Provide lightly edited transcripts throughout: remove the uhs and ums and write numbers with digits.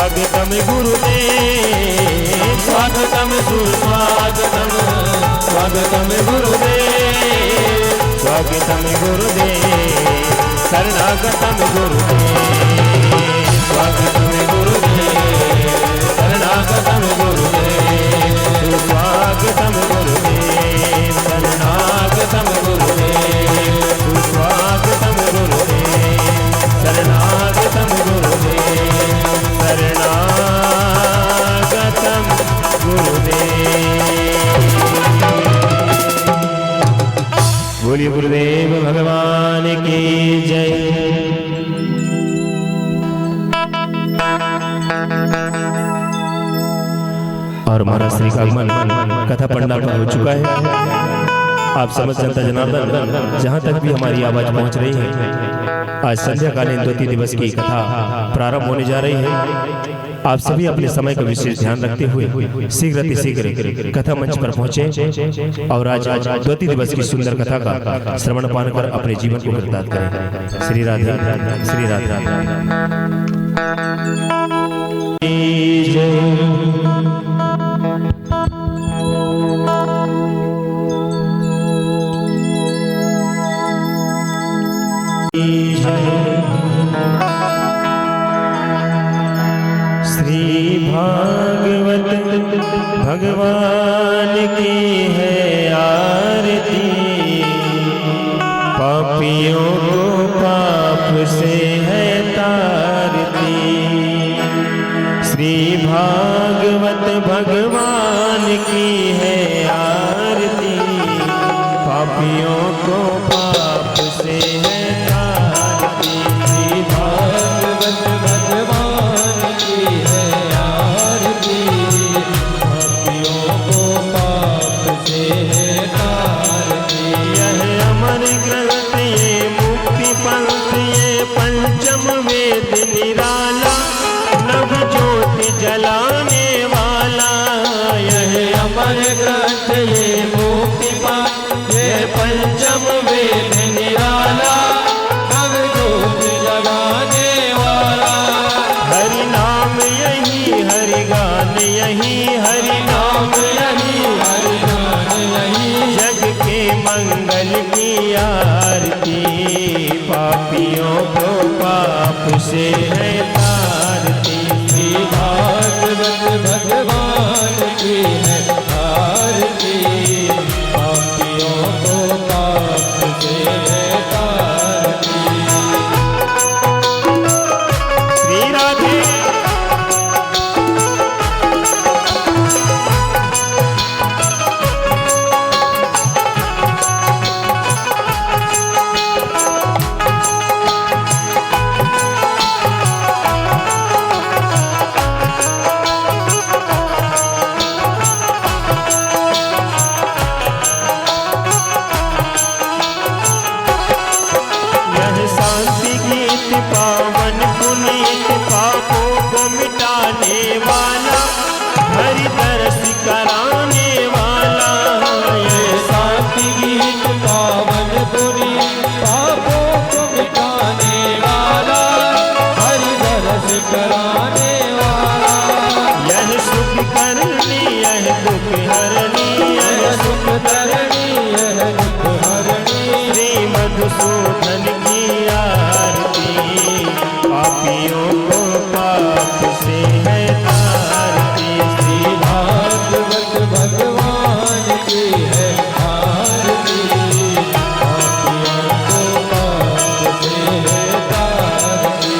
स्वागतम गुरुदेव, स्वागतम सुस्वागतम, स्वागतम गुरुदेव, स्वागतम गुरुदेव, शरणागतम गुरुदेव, स्वागतम गुरुदेव, शरणागतम गुरुदेव, सुस्वागतम गुरुदेव, शरणागतम गुरुदेव, सुस्वागतम गुरुदेव, शरणागतम गुरुदेव, शरणागतम गुरुदेव। बोलिए गुरुदेव भगवान की जय। और महाराज श्री का आगमन कथा पंडाल पर हो चुका है। आप समझ जनता जनार्दन जहाँ तक भी हमारी आवाज पहुँच रही है, आज संध्याकालीन द्वितीय दिवस की कथा प्रारंभ होने जा रही है। आप सभी अपने समय का विशेष ध्यान रखते हुए शीघ्र कथा मंच पर पहुँचे और आज द्वितीय दिवस की सुंदर कथा का श्रवण पान कर अपने जीवन को कृतार्थ करें। श्री राधे, श्री राधे। श्री भागवत भगवान की है आरती, पापियों को पाप से है तारती। श्री भागवत भगवान की है आरती, पापियों को पाप से है तारती। श्री भागवत भगवान की है आरती, पापियों को पाप से है तारती। यह अमर ग्रंथ ये मुक्ति पंथ ये पंचम वेद निराला, नव ज्योति जलाने वाला। यह अमर ग्रंथ ये मुक्ति पंथ ये पंचम वेद निराला, नव ज्योति जलाने वाला। हरि नाम यही हरि गान यही, हरि नाम यही हरि गान यही, जग के मंगल की आरती, पापियों को पाप से है तारती। श्री भागवत भगवान की है आरती, पापियों को पाप से है तारती। श्री राधे। पावन पुनीत पापों को मिटाने वाला, हरि दर्श कराने वाला। ये शांति गीत पावन पुनीत पापों को मिटाने वाला, हरि दर्श कराने वाला। यह सुख करनी यह दुख हरनी, यह सुख करनी यह दुख हरनी। श्री मधुसूदन की आरती, पापियों को पाप से है तारती। श्री भागवत भगवान की है आरती, पापियों को पाप से है तारती।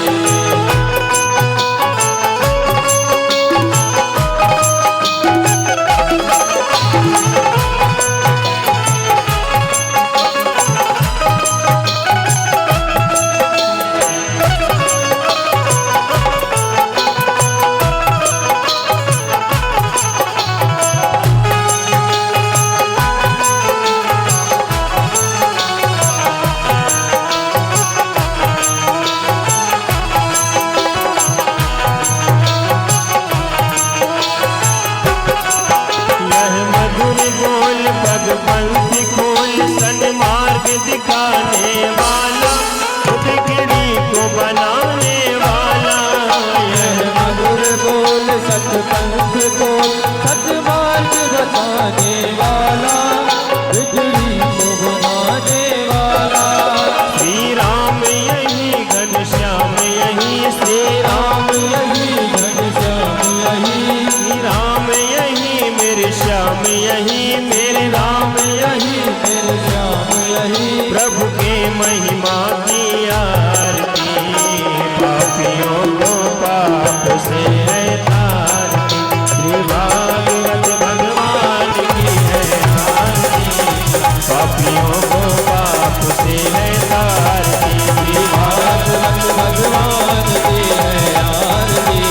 श्याम यही, मेरे राम यही, मेरे श्याम यही, प्रभु के महिमा की आरती, पापियों को पाप से है तारती, श्री भागवत भगवान की है आरती, पापियों को पाप से है तारती, श्री भागवत भगवान की है आरती,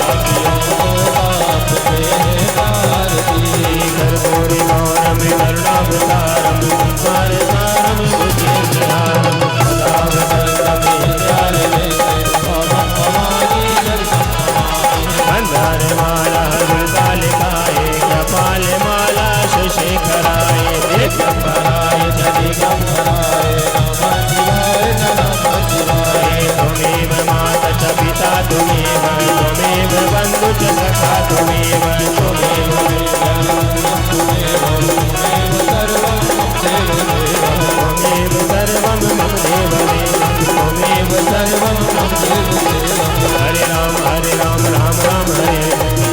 पापियों को पाप से है तारती। कर्पूरी गौरम करुणावतारम संसार सारम भुजगेन्द्रहारम सदा वदन्तमे प्यारे मंदार माला हृदयालिकाये कपाल माला शशिखराय दिगंबराय दिगंबराय नमः शिवाय नमः शिवाय। त्वमेव माता च पिता त्वमेव, त्वमेव बन्धु च सखा त्वमेव, त्वमेव त्वमेव सर्वं मम देव देव, त्वमेव सर्वं मम देव देव। हरे राम राम राम हरे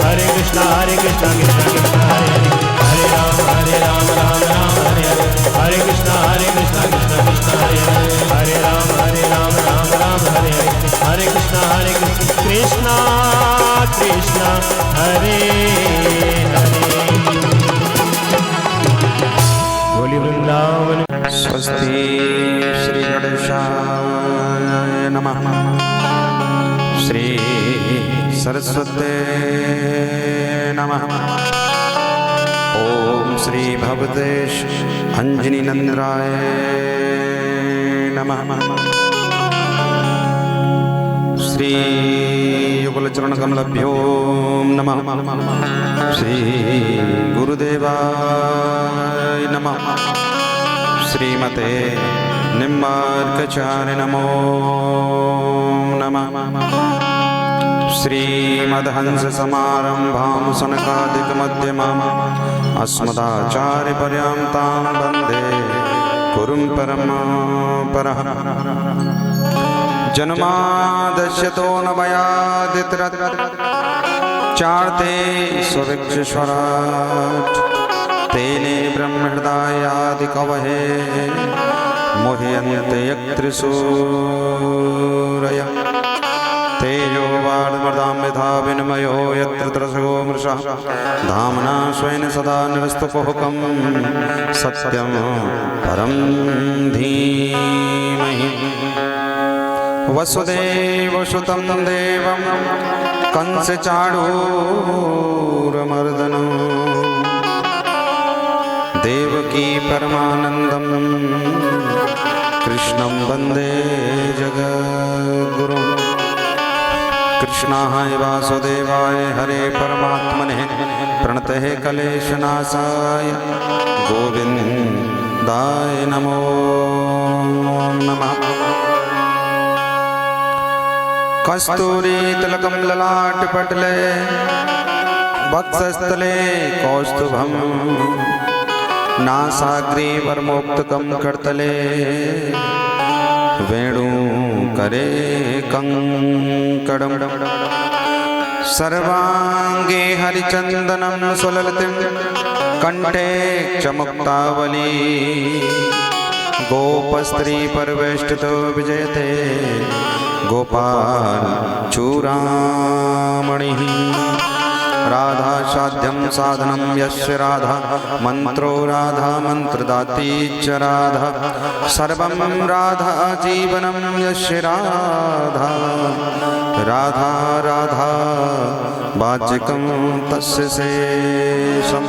हरे कृष्ण कृष्ण कृष्ण हरे हरे राम राम राम हरे हरे कृष्ण कृष्ण कृष्ण हरे हरे राम राम राम हरे हरे कृष्ण कृष्ण कृष्ण हरे हरे। बोली वृंदावन। स्वस्ति श्री गणेशाय नमः। श्री सरस्वते नमः। ओम श्री भवदेश अंजनी नंदराय नमः। श्री युगल चरण कमलभ्यो नमः। श्री गुरुदेवाय नमः। श्रीमते निम्बार्कचार्य नमो नमः। श्रीमद्हंस समारंभां सनकादिक मध्यमाम् अस्मदाचार्य पर्यन्तां वन्दे गुरुं परमपरः। जन्माद्यस्य तोऽन्वयादितरत् चार्ते स्वविक्षस्वराट् तेने ब्रह्महृदायादिकवये मुह्यन्ते यत्रिसूरयः। तेजो वाग्मृतां यथा विनिमयो यत्र त्रसगो मृषः धाम्ना स्वेन सदा निरस्तकुहकं सत्यं परं धीमहि। वसुदेवसुतं देवं कंसचाणूरमर्दनं देवकी परमानन्दं कृष्णं वन्दे जगद्गुरुं। कृष्णाय वासुदेवाय हरे परमात्मने प्रणतः क्लेशनाशाय गोविन्दाय नमो नमः। कस्तूरी तिलकं ललाटपटले वक्षस्थले कौस्तुभं नासाग्रे वरमोक्तकं करतले वेणुकरे कंकणं सर्वांगे हरिचंदनं सुललितं कंठे च मुक्तावली गोपस्त्री परवेष्टितो विजयते गोपाल चूड़ामणिः। राधा साध्यं साधनं यस्य राधा मंत्रो राधा मंत्रदाती च राधा सर्वं राधा जीवनं यस्य राधा राधा राधा वाचिकं तस्य शेषम्।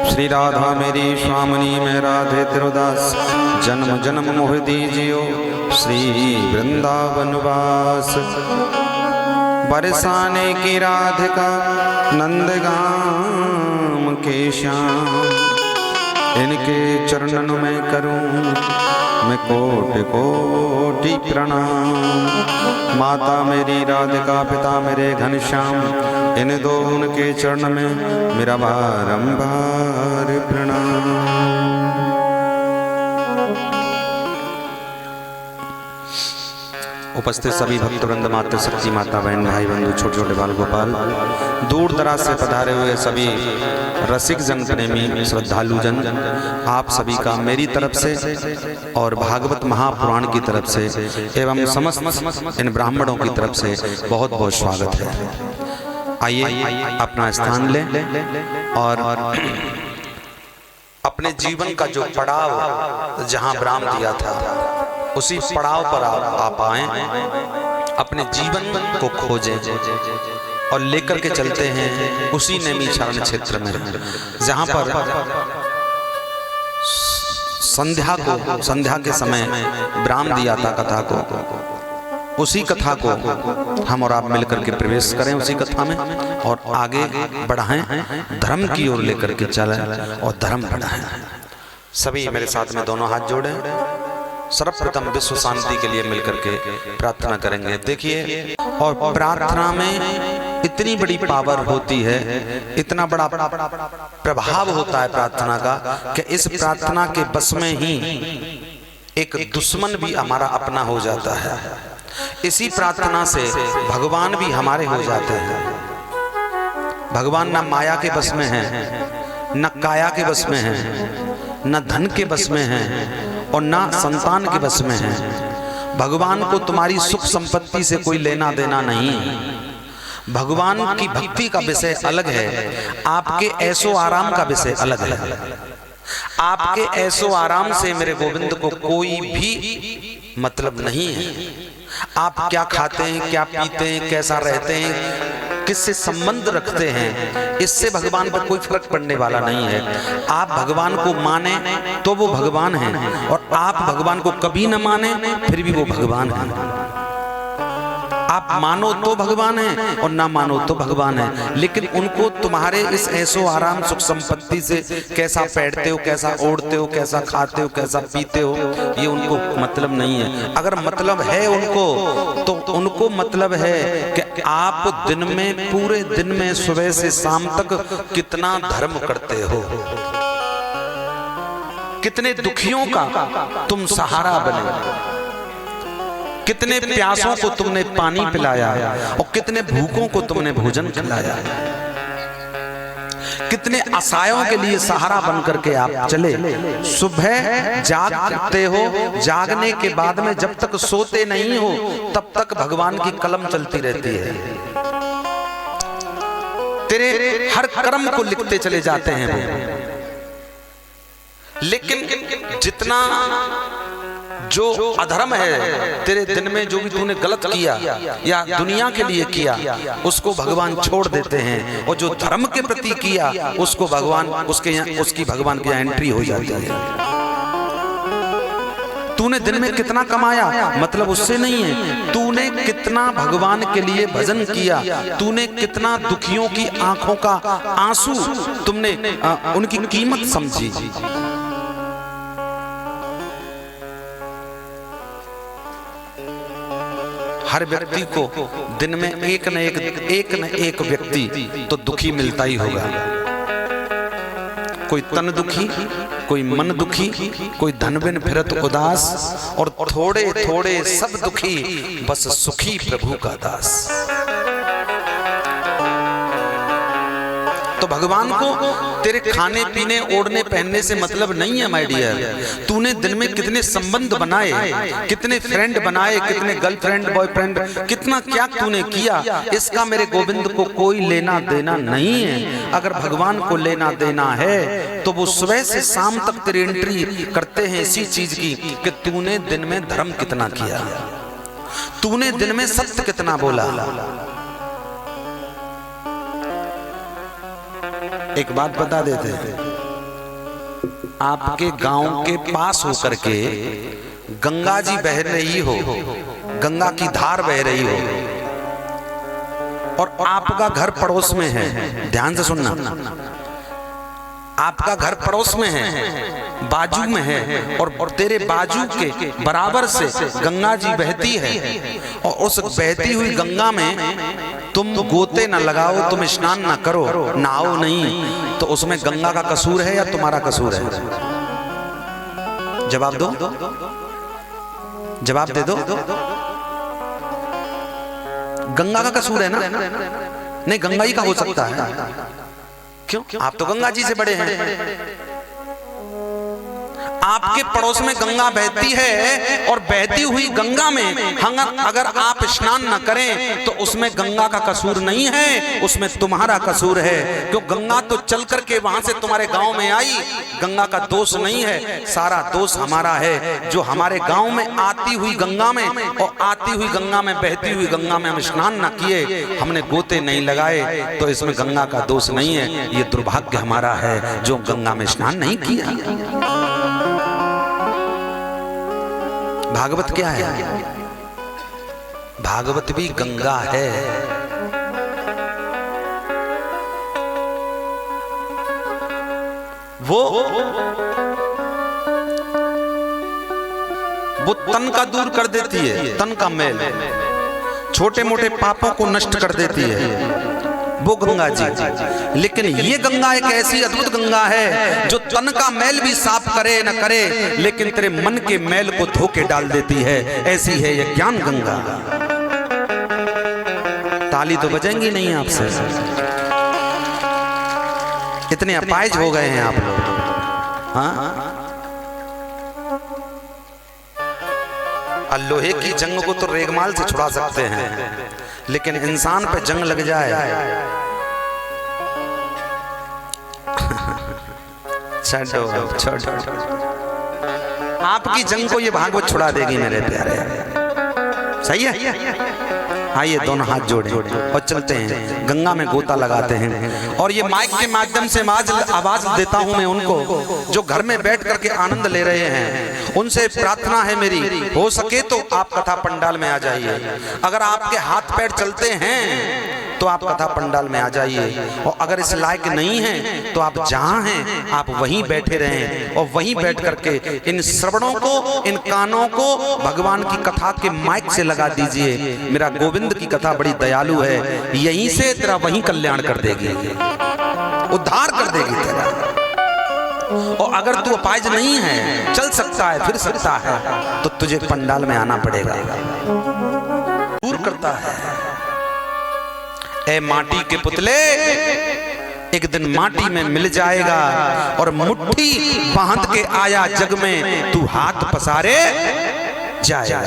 श्री राधा मेरी स्वामिनी मैं राधे तिरुदास जन्म जन्म मोह दीजियो श्री वृंदावन वास। बरसाने की राधिका नंदगाम के श्याम इनके चरणन में करूं मैं कोटि कोटि प्रणाम। माता मेरी राधिका पिता मेरे घनश्याम इन दोनों के चरण में मेरा बारंबार प्रणाम। उपस्थित सभी भक्तवृंद, मातृशक्ति, माता बहन, भाई बंधु, छोटे छोटे बाल गोपाल, दूर दराज से पधारे हुए सभी रसिक जन, प्रेमी श्रद्धालु जन, आप सभी का मेरी तरफ से और भागवत महापुराण की तरफ से एवं समस्त इन ब्राह्मणों की तरफ से बहुत बहुत स्वागत है। आइए अपना स्थान लें और अपने जीवन का जो पड़ाव जहां विराम दिया था उसी पड़ाव पर आप आए, अपने जीवन को खोजें और लेकर के चलते हैं उसी नैमिषारण्य क्षेत्र में जहां पर संध्या के समय विराम दिया था कथा को। उसी कथा को हम और आप मिलकर के प्रवेश करें उसी कथा में और आगे बढ़ाएं, धर्म की ओर लेकर के चलें और धर्म बढ़ाएं। सभी मेरे साथ में दोनों हाथ जोड़ें। सर्वप्रथम विश्व शांति के लिए मिलकर के प्रार्थना करेंगे। देखिए, और प्रार्थना में इतनी बड़ी पावर होती है, इतना बड़ा प्रभाव होता है प्रार्थना का कि इस प्रार्थना के बस में ही एक दुश्मन भी हमारा अपना हो जाता है। इसी प्रार्थना से भगवान भी हमारे हो जाते हैं। भगवान न माया के बस में है, न काया के बस में है, न धन के बस में है और ना संतान के बस में है। भगवान को तुम्हारी सुख संपत्ति से कोई लेना देना नहीं है। भगवान की भक्ति का विषय अलग है, आपके ऐशो आराम का विषय अलग है। आपके ऐशो आराम से मेरे गोविंद को कोई भी मतलब नहीं है। आप क्या खाते हैं, क्या पीते हैं, कैसा रहते हैं, किससे संबंध रखते हैं, इससे भगवान पर कोई फर्क पड़ने वाला नहीं है। आप भगवान को माने तो वो भगवान हैं और आप भगवान को कभी न माने फिर भी वो भगवान हैं। आप मानो तो भगवान है और ना मानो तो भगवान है, लेकिन उनको तुम्हारे इस ऐशो आराम सुख संपत्ति से कैसा बैठते हो, कैसा ओढ़ते हो, कैसा खाते हो, कैसा पीते हो, ये उनको मतलब नहीं है। अगर मतलब है उनको तो उनको मतलब है कि आप दिन में, पूरे दिन में सुबह से शाम तक कितना धर्म करते हो, कितने दुखियों का तुम सहारा बने, कितने प्यासों को तुमने पानी पिलाया और कितने भूखों को तुमने भोजन खिलाया, कितने असहायों के लिए सहारा बन करके आप चले। सुबह जागते हो, जागने के बाद में जब तक सोते नहीं हो तब तक भगवान की कलम चलती रहती है। तेरे हर कर्म को लिखते चले जाते हैं वो। लेकिन जितना जो अधर्म है तेरे दिन में, जो भी तूने गलत किया या दुनिया के लिए किया, उसको भगवान छोड़ देते हैं और जो धर्म के प्रति किया उसको भगवान, उसकी भगवान की एंट्री हो जाती है। तूने दिन में कितना कमाया मतलब उससे नहीं है, तूने कितना भगवान के लिए भजन किया, तूने कितना दुखियों की आंखों का आंसू तुमने उनकी कीमत समझी। हर व्यक्ति को दिन में एक न एक व्यक्ति तो दुखी मिलता ही होगा। कोई तन दुखी, कोई मन दुखी, कोई धन बिन फिरत उदास और थोड़े थोड़े सब दुखी, बस सुखी प्रभु का दास। तो भगवान को तेरे खाने पीने ओढ़ने पहनने से मतलब नहीं है माय डियर। तूने दिन में कितने संबंध बनाए, कितने फ्रेंड बनाए, कितने गर्लफ्रेंड बॉयफ्रेंड, कितना क्या तूने किया, इसका मेरे गोविंद को कोई लेना देना नहीं है। अगर भगवान को लेना देना है तो वो सुबह से शाम तक तेरी एंट्री करते हैं इसी चीज की कि तूने दिन में धर्म कितना किया, तूने दिन में सत्य कितना बोला। एक बात बता देते हैं, आपके गांव के पास होकर के गंगा जी बह रही हो, गंगा की धार बह रही हो और आपका घर पड़ोस में है, ध्यान से सुनना, आपका घर पड़ोस में है, बाजू में है और तेरे बाजू के बराबर से गंगा जी बहती है और उस बहती हुई गंगा में तुम गोते न लगाओ, तुम स्नान न करो, नहाओ नहीं, तो उसमें गंगा का कसूर है या तुम्हारा कसूर है? जवाब दो, जवाब दे दो। गंगा का कसूर है ना? नहीं, गंगा ही का हो सकता है। क्यों? आप तो गंगा जी से बड़े हैं। आपके पड़ोस में गंगा बहती है और बहती हुई गंगा में अगर आप स्नान न करें तो उसमें गंगा का कसूर नहीं है, उसमें तुम्हारा कसूर है। क्यों? गंगा तो चल करके वहां से तुम्हारे गांव में आई, गंगा का दोष नहीं है, सारा दोष हमारा है। जो हमारे गांव में आती हुई गंगा में और आती हुई गंगा में बहती हुई गंगा में हम स्नान न किए, हमने गोते नहीं लगाए, तो इसमें गंगा का दोष नहीं है। ये दुर्भाग्य हमारा है जो गंगा में स्नान नहीं किया। भागवत क्या है? भागवत भी गंगा है। वो तन का दूर कर देती है, तन का मैल, छोटे मोटे पापों को नष्ट कर देती है, वो गंगा जी। लेकिन ये गंगा एक ऐसी अद्भुत गंगा है जो तन का मैल भी साफ करे न करे, लेकिन तेरे मन के मैल को धो के डाल देती है। ऐसी है ये ज्ञान गंगा। ताली तो बजेंगी नहीं आपसे, इतने अपाइज हो गए हैं आप लोग। हाँ, लोहे की जंग को तो रेगमाल से छुड़ा सकते हैं, लेकिन इंसान पे जंग लग जाए छोड़ो, आपकी जंग को ये भागवत छुड़ा देगी मेरे प्यारे। सही है? आइए दोनों हाथ जोड़े और चलते हैं, गंगा में गोता लगाते हैं। और ये माइक के माध्यम से आवाज देता हूं मैं उनको जो घर में बैठ करके आनंद ले रहे हैं, उनसे प्रार्थना है मेरी, हो सके तो आप कथा पंडाल में आ जाइए। अगर आपके हाथ पैर चलते हैं तो आप कथा पंडाल में आ जाइए, और अगर इस लायक नहीं है तो आप जहां हैं आप वहीं बैठे रहें, और वहीं बैठ करके इन श्रवणों को, इन कानों को भगवान की कथा के माइक से लगा दीजिए। मेरा गोविंद की कथा बड़ी दयालु है, यहीं से तेरा वहीं कल्याण कर देगी, उद्धार कर देगी तेरा। और अगर तू अपाइज नहीं है, चल सकता है, फिर सकता है, तो तुझे पंडाल में आना पड़ेगा। दूर करता है। ए माटी के पुतले, एक दिन माटी में मिल जाएगा, और मुट्ठी बांध के आया जग में, तू हाथ पसारे जाएगा।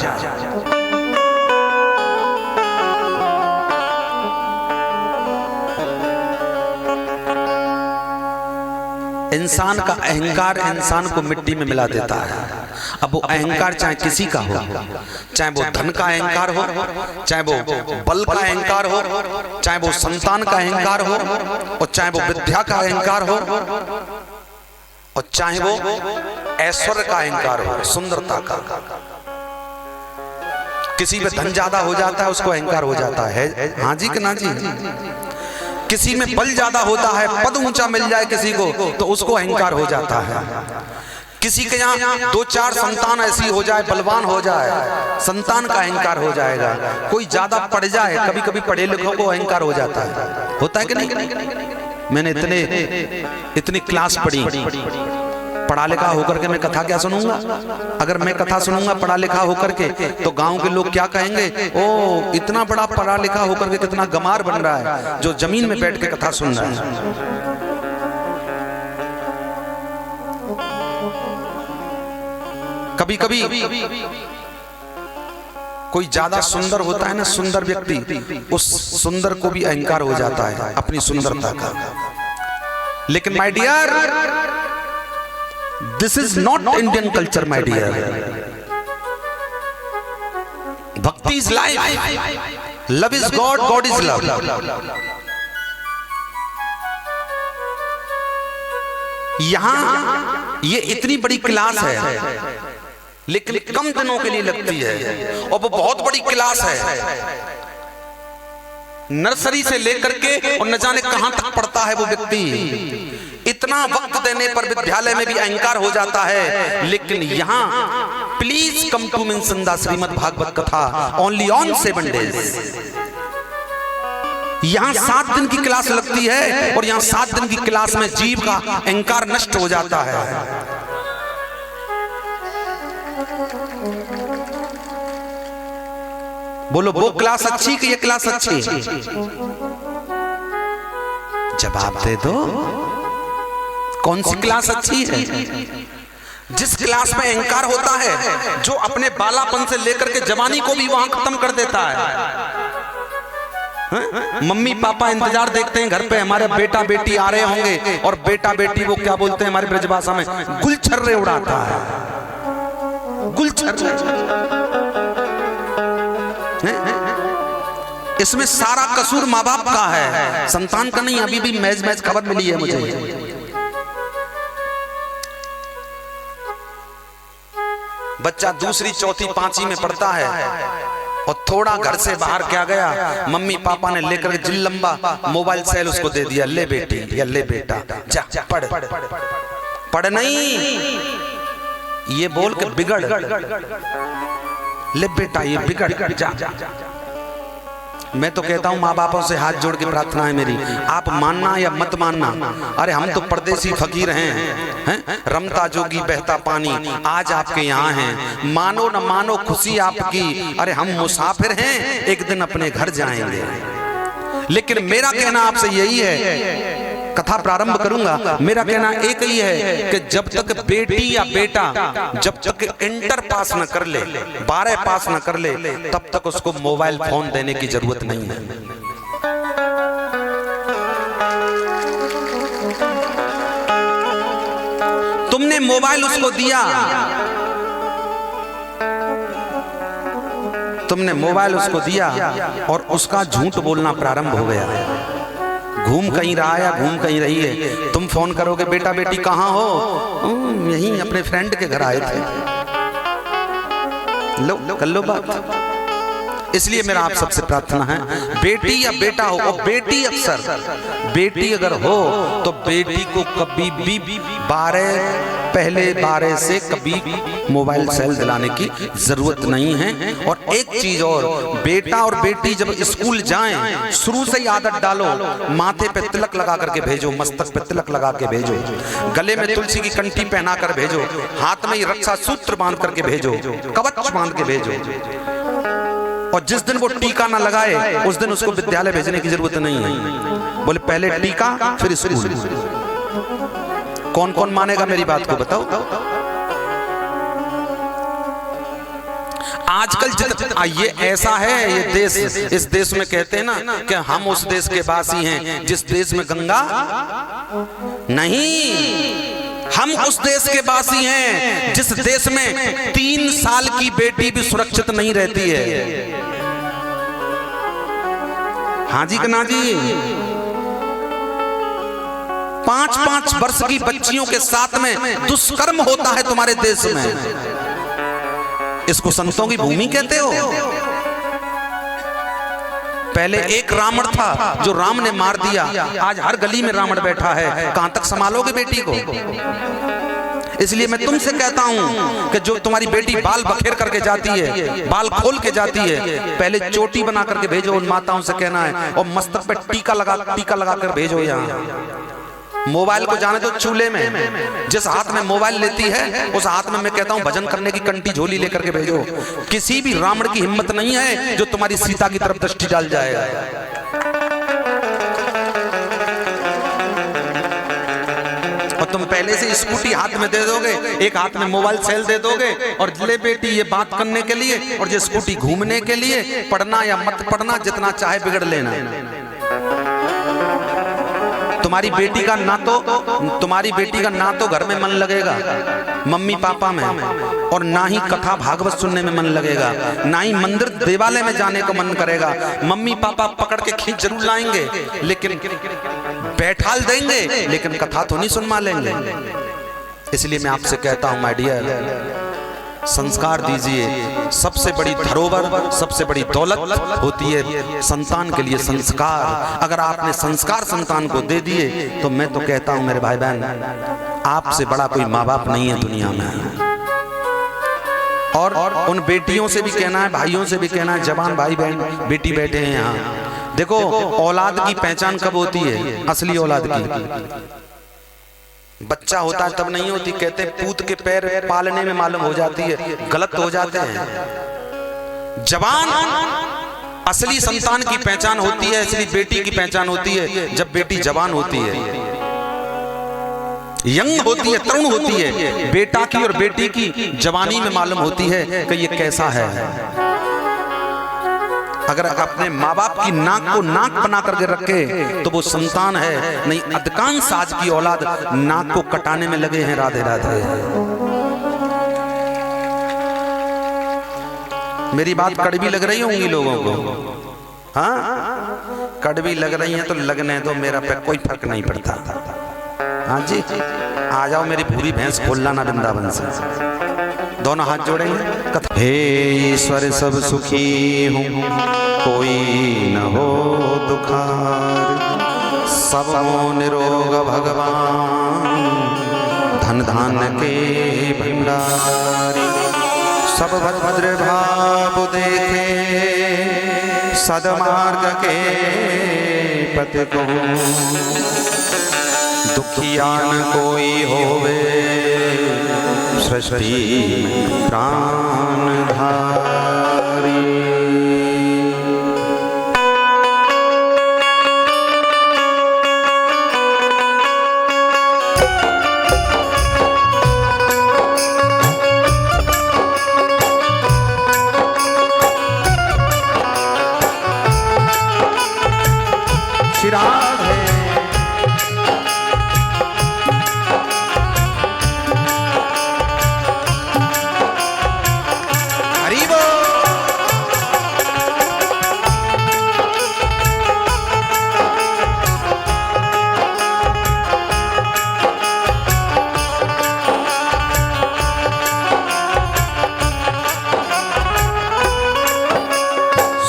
इंसान का अहंकार इंसान को मिट्टी में मिला देता है। अब वो अहंकार चाहे किसी का हो, चाहे वो धन का अहंकार हो, चाहे वो बल का अहंकार हो, चाहे वो संतान का अहंकार हो, और चाहे वो विद्या का अहंकार हो, और चाहे वो ऐश्वर्य का अहंकार हो, सुंदरता का। किसी पे धन ज्यादा हो जाता है उसको अहंकार हो जाता है, हाँ जी कि ना जी। किसी में बल ज्यादा होता है, पद ऊंचा मिल जाए किसी को तो उसको अहंकार हो जाता है। किसी के यहाँ 2-4 संतान ऐसी हो जाए, बलवान हो जाए, संतान का अहंकार हो जाएगा। कोई ज्यादा पढ़ जाए, कभी कभी पढ़े लिखों को अहंकार हो जाता है, होता है कि नहीं? मैंने इतनी क्लास पढ़ी, पढ़ा लिखा होकर के मैं कथा क्या सुनूंगा? अगर मैं कथा सुनूंगा पढ़ा लिखा होकर के तो गांव के लोग क्या कहेंगे? ओ, इतना बड़ा पढ़ा लिखा होकर के कितना गमार बन रहा है जो जमीन में बैठ के कथा सुन रहा है। कभी कभी कोई ज्यादा सुंदर होता है ना, सुंदर व्यक्ति, उस सुंदर को भी अहंकार हो जाता है अपनी सुंदरता का। लेकिन my dear, this is not Indian culture my dear. Bhakti is life, love is God, God is love. यहां ये इतनी बड़ी क्लास है लेकिन कम दिनों के लिए लगती है, और वो बहुत बड़ी क्लास है। नर्सरी से लेकर के और न जाने कहां तक पढ़ता है वो व्यक्ति। इतना वक्त देने पर विद्यालय में भी अहंकार हो जाता है। लेकिन यहाँ प्लीज कम टू मिनसंदा Shrimad Bhagwat Katha only on 7 days। यहाँ 7 दिन की क्लास लगती है, और यहाँ 7 दिन की क्लास में जीव का अहंकार नष्ट हो जाता है। बोलो वो क्लास अच्छी कि ये क्लास अच्छी? जवाब दे दो, कौन सी क्लास अच्छी है? जिस क्लास में अहंकार होता है, जो अपने बालापन से लेकर के जवानी को भी वहां खत्म कर देता है। मम्मी पापा इंतजार देखते हैं घर पे, हमारे बेटा बेटी आ रहे होंगे, और बेटा बेटी वो क्या बोलते हैं हमारे ब्रजभाषा में, गुलछर्रे उड़ाता है, गुलछर्रे। इसमें सारा कसूर माँ बाप का है, संतान का नहीं। अभी भी मैच खबर मिली है मुझे, बच्चा दूसरी चौथी पांचवी में पढ़ता है और थोड़ा घर से बाहर क्या गया, मम्मी पापा ने लेकर जिल्लंबा मोबाइल सेल उसको दे दिया, ले बेटी या ले बेटा जा पढ़। पढ़ नहीं, ये बोल के बिगड़, ले बेटा ये बिगड़ जा। मैं तो कहता हूं माँ बापों से हाथ जोड़ के प्रार्थना है मेरी, आप मानना या मत मानना, अरे हम तो परदेसी फकीर हैं, रमता जोगी बहता पानी, आज आपके यहाँ हैं, मानो न मानो खुशी आपकी, अरे हम मुसाफिर हैं, एक दिन अपने घर जाएंगे। लेकिन मेरा कहना आपसे यही है, कथा प्रारंभ करूंगा, मेरा कहना एक ही है कि जब तक बेटी या बेटा जब तक इंटर पास न कर ले, 12 पास न कर ले, तब तक उसको मोबाइल फोन देने की जरूरत नहीं है। तुमने मोबाइल उसको दिया, तुमने मोबाइल उसको दिया और उसका झूठ बोलना प्रारंभ हो गया, घूम कहीं रहा या घूम कहीं रही है। तुम फोन करोगे, बेटा बेटी कहाँ हो, यहीं अपने फ्रेंड के घर आए थे, लो कर लो बात। इसलिए मेरा आप सबसे प्रार्थना है, बेटी या बेटा हो, और बेटी अक्सर, बेटी अगर हो तो बेटी को कभी भी 12 से कभी मोबाइल सेल दिलाने की जरूरत नहीं है। और एक चीज और, बेटा और बेटी जब स्कूल जाएं, शुरू से ही आदत डालो, माथे पे तिलक लगा करके भेजो, मस्तक पे तिलक लगा के भेजो, गले में तुलसी की कंठी पहना कर भेजो, हाथ में रक्षा सूत्र बांध करके भेजो, कवच बांध के भेजो। और जिस दिन वो टीका ना लगाए उस दिन उसको विद्यालय भेजने की जरूरत नहीं है। बोले पहले टीका फिर स्कूल। कौन कौन मानेगा मेरी बात को बताओ? आजकल ये ऐसा है, ये देश, इस देश में कहते हैं ना कि हम उस देश के वासी हैं जिस देश में गंगा नहीं, हम उस देश के वासी हैं जिस देश में 3 साल की बेटी भी सुरक्षित नहीं रहती है। हाँ जी कना जी, 5-5 वर्ष की बच्चियों के साथ में दुष्कर्म होता है तुम्हारे देश में। इसको संतों की भूमि कहते हो? पहले एक रावण था जो राम ने मार दिया, आज हर गली में रावण बैठा है, कहां तक संभालोगे बेटी को? इसलिए मैं तुमसे कहता हूं कि जो तुम्हारी बेटी बाल बखेर करके जाती है, बाल खोल के जाती है, पहले चोटी बना करके भेजो, उन माताओं से कहना है, और मस्तक पे टीका लगा कर भेजो। यहाँ मोबाइल को जाने तो चूल्हे में, जिस हाथ में मोबाइल लेती है उस हाथ में मैं कहता हूं भजन करने की कंठी झोली लेकर के भेजो। किसी भी रावण की हिम्मत नहीं है जो तुम्हारी सीता की तरफ दृष्टि डाल जाएगा। और तुम पहले से स्कूटी हाथ में दे दोगे, एक हाथ में मोबाइल सेल दे दोगे, और ले बेटी ये बात करने के लिए और ये स्कूटी घूमने के लिए, पढ़ना या मत पढ़ना जितना चाहे बिगड़ लेना। तुम्हारी बेटी का ना तो घर में मन लगेगा मम्मी पापा में, और ना ही कथा भागवत सुनने में मन लगेगा, ना ही मंदिर देवालय में जाने को मन करेगा। मम्मी पापा पकड़ के खींच जरूर लाएंगे, लेकिन बैठाल देंगे, लेकिन कथा तो नहीं सुनवा लेंगे। इसलिए मैं आपसे कहता हूं माय डियर, संस्कार दीजिए। सबसे बड़ी धरोहर, सबसे बड़ी दौलत होती है संतान के लिए संस्कार। अगर आपने संस्कार संतान को दे दिए तो मैं तो कहता हूं मेरे भाई बहन, आपसे बड़ा कोई माँ बाप नहीं है दुनिया में। और उन बेटियों से भी कहना है, भाइयों से भी कहना है, जवान भाई बहन बेटी बैठे हैं यहाँ, देखो औलाद की पहचान कब होती है? असली औलाद की बच्चा होता है तब नहीं होती। कहते हैं पूत के पैर पालने में मालूम हो जाती है, गलत हो जाते हैं। जवान असली संतान की पहचान होती है, असली बेटी की पहचान होती है जब बेटी जवान होती है, यंग होती है, तरुण होती है। बेटा की और बेटी की जवानी में मालूम होती है कि ये कैसा है। अगर अपने माँ बाप की नाक को नाक बना करके रखे तो वो संतान है, नहीं अधिकांश आज की औलाद नाक को कटाने में लगे हैं। राधे राधे। मेरी बात कड़वी लग रही होंगी लोगों को, हाँ कड़वी लग रही है तो लगने दो, मेरा पे कोई फर्क नहीं पड़ता। हाँ जी, आ जाओ मेरी पूरी भैंस खोल लाना वृंदावन से, दोनों हाथ जोड़ेंगे। हे ईश्वर सब सुखी हूँ, कोई न हो दुखार, सब निरोग भगवान, धन धान के भंडारी, सब भद्र भाव देखे, सदमार्ग के पति को, दुखियान कोई होवे, सृष्टि में प्राण धारी।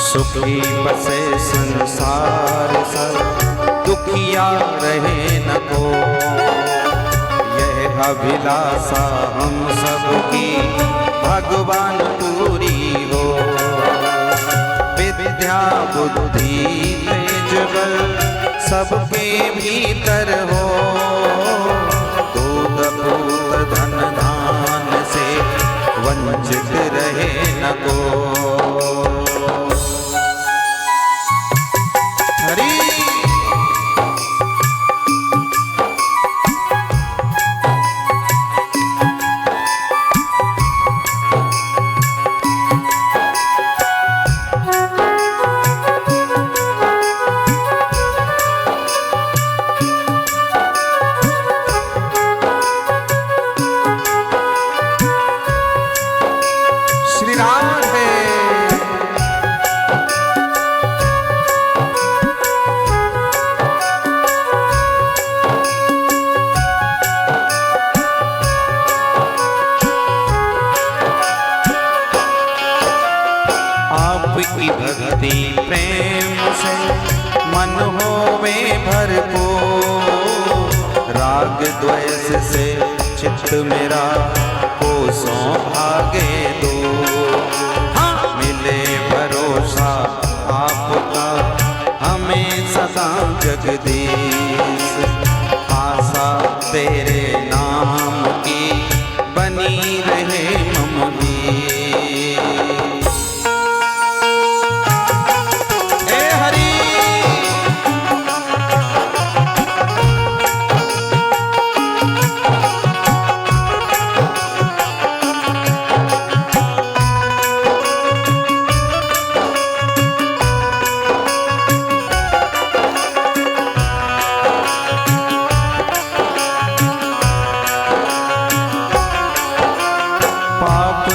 सुखी बसे संसार सब, दुखिया रहे न को, यह अभिलाषा हम सबकी भगवान पूरी हो। विद्या बुद्धि तेज बल सबके भीतर हो, दूध पूत धन धान से वंचित रहे न को। आपकी भक्ति प्रेम से मन होवे भरपूर, राग द्वेष से चित्त मेरा कोसों भागे दो। हाँ मिले भरोसा आपका हमें सदा जगदीश, आशा तेरे नाम की बनी रहे ममदी।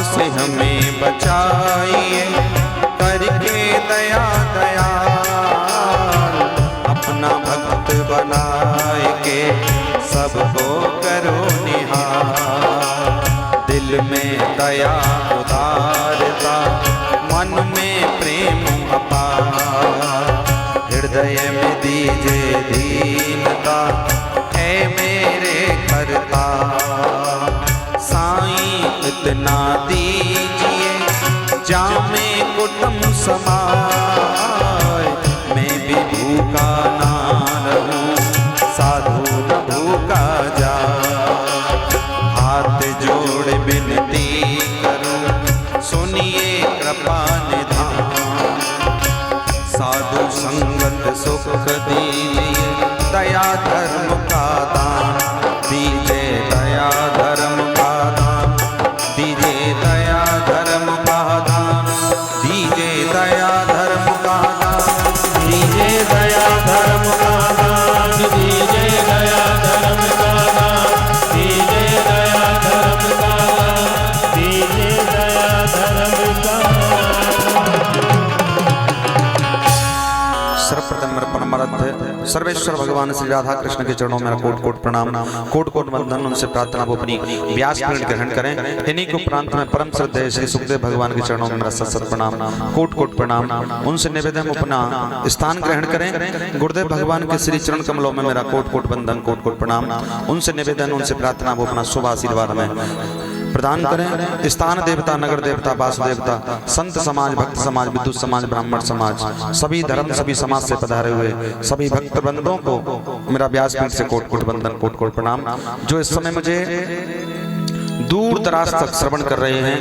से हमें बचाइए करके दया दयाल, अपना भक्त बनाए के सबको करो निहाल। दिल में दया उदारता, मन में प्रेम अपार, हृदय में दीजिए दीनता, है मेरे करता। साईं इतना दीजिए जामे कुटुंब समाए, मैं भी भूखा ना रहूं, साधु न भूखा जा। हाथ जोड़ विनती करूं सर्वेश्वर भगवान श्री राधा कृष्ण के चरणों में मेरा कोट कोट प्रणाम, कोट कोट वंदन। उनसे प्रार्थना वो अपनी व्यास पीठ ग्रहण करें। इन्हीं को प्रांत में परम श्रद्धेय श्री सुखदेव भगवान के चरणों में मेरा सत सत प्रणाम, कोट कोट प्रणाम। उनसे निवेदन अपना स्थान ग्रहण करें। गुरुदेव भगवान के श्री चरण कमलों में मेरा कोट कोट वंदन, कोट कोट प्रणाम। उनसे निवेदन, उनसे प्रार्थना वो अपना शुभ आशीर्वाद में प्रदान करें। स्थान देवता, नगर देवता, वास देवता, संत समाज, भक्त समाज, विद्युत समाज, ब्राह्मण समाज, सभी धर्म सभी समाज से पधारे हुए सभी भक्त बंधुओं को मेरा व्यासपीठ से कोट कोट वंदन, कोट कोट प्रणाम। जो इस समय मुझे दूर दराज तक श्रवण कर रहे हैं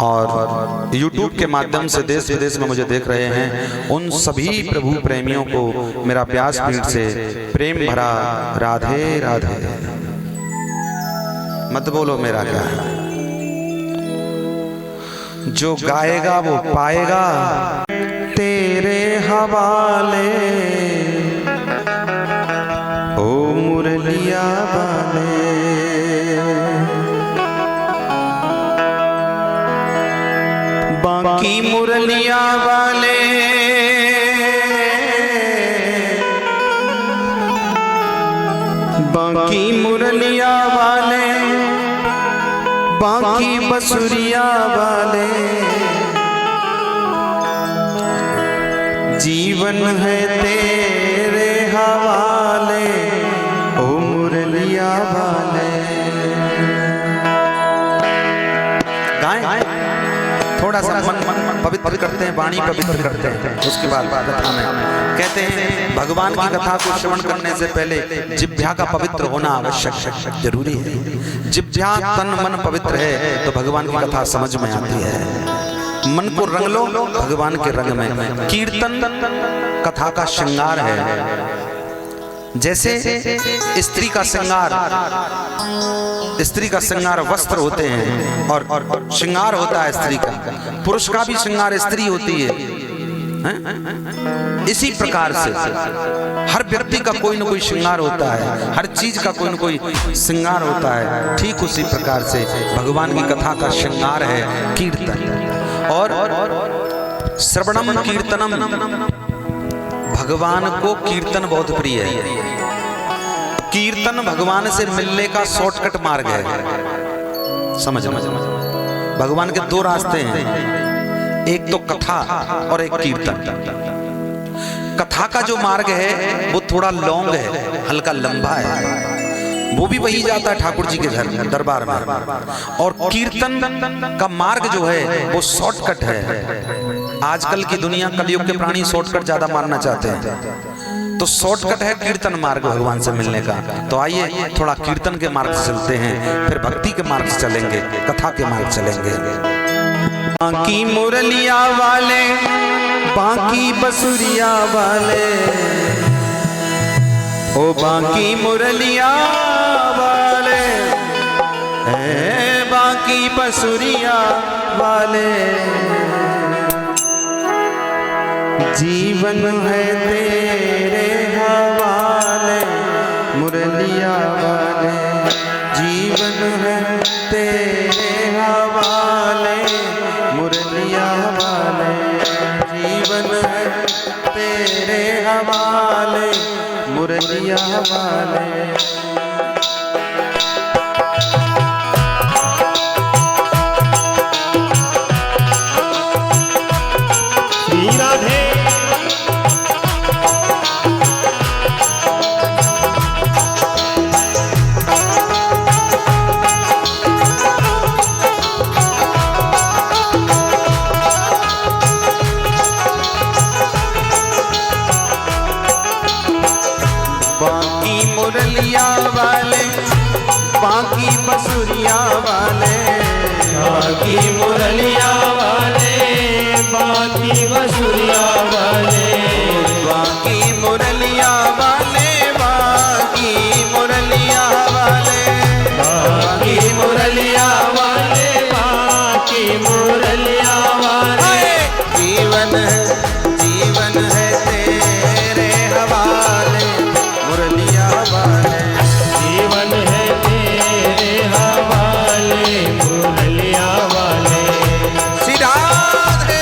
और YouTube के माध्यम से देश विदेश में मुझे देख रहे हैं, उन सभी प्रभु प्रेमियों को मेरा व्यासपीठ से प्रेम भरा राधे राधे। मत बोलो मेरा क्या है, जो गाएगा वो पाएगा तेरे हवाले, ओ मुरलिया वाले। बाकी मुरलिया वाले बाकी मुरलिया वाले, बाकी बसुरिया वाले, जीवन है तेरे हवाले, ओ मुरलिया वाले। गाएं, थोड़ा सा मन पवित्र करते हैं, वाणी पवित्र करते हैं। उसके बाद कथा में कहते हैं भगवान की कथा को श्रवण करने से पहले जिह्वा का पवित्र होना आवश्यक जरूरी है। जिह्वा तन मन पवित्र है तो भगवान की कथा समझ में आती है। मन को रंग लो भगवान के रंग में। कीर्तन कथा का श्रृंगार है। जैसे स्त्री का श्रृंगार वस्त्र होते हैं और श्रृंगार होता है स्त्री का, पुरुष का भी श्रृंगार स्त्री होती है। इसी प्रकार से हर व्यक्ति का कोई ना कोई श्रृंगार होता है, हर चीज का कोई ना कोई श्रृंगार होता है। ठीक उसी प्रकार से भगवान की कथा का श्रृंगार है कीर्तन। और श्रवणम कीर्तनम, भगवान को कीर्तन बहुत प्रिय है। कीर्तन भगवान से मिलने का शॉर्टकट मार्ग है। समझ भगवान के दो रास्ते हैं, एक तो कथा और एक कीर्तन। कथा का जो मार्ग है वो थोड़ा लॉन्ग है, हल्का लंबा है, वो भी वही जाता है ठाकुर जी के घर दरबार में। और कीर्तन का मार्ग जो है वो शॉर्टकट है। आजकल की दुनिया, कलयुग के प्राणी शॉर्टकट ज्यादा मारना चाहते हैं, तो शॉर्टकट है कीर्तन मार्ग भगवान से मिलने का। तो आइए थोड़ा कीर्तन के मार्ग से चलते हैं, फिर भक्ति के मार्ग से चलेंगे, कथा के मार्ग चलेंगे। बाकी मुरलिया वाले, बाकी बसुरिया वाले, ओ बाकी मुरलिया वाले, बाकी बसुरिया वाले, जीवन है तेरे हवाले, मुरलिया वाले, जीवन है तेरे हवाले, मुरलिया वाले, जीवन है तेरे हवाले, मुरलिया वाले। श्री राधे मुरलिया वाले, बाकी बसुरिया वाले, बाकी मुरलिया वाले, बाकी बसुरिया वाले, बाकी मुरलिया वाले, बाकी मुरलिया वाले, बाकी मुरलिया वाले, बाकी मुरलिया वाले, जीवन है तेरे हवाले, मुरलिया वाले, जीवन है तेरे हवाले, मुरलिया वाले। श्री राधे।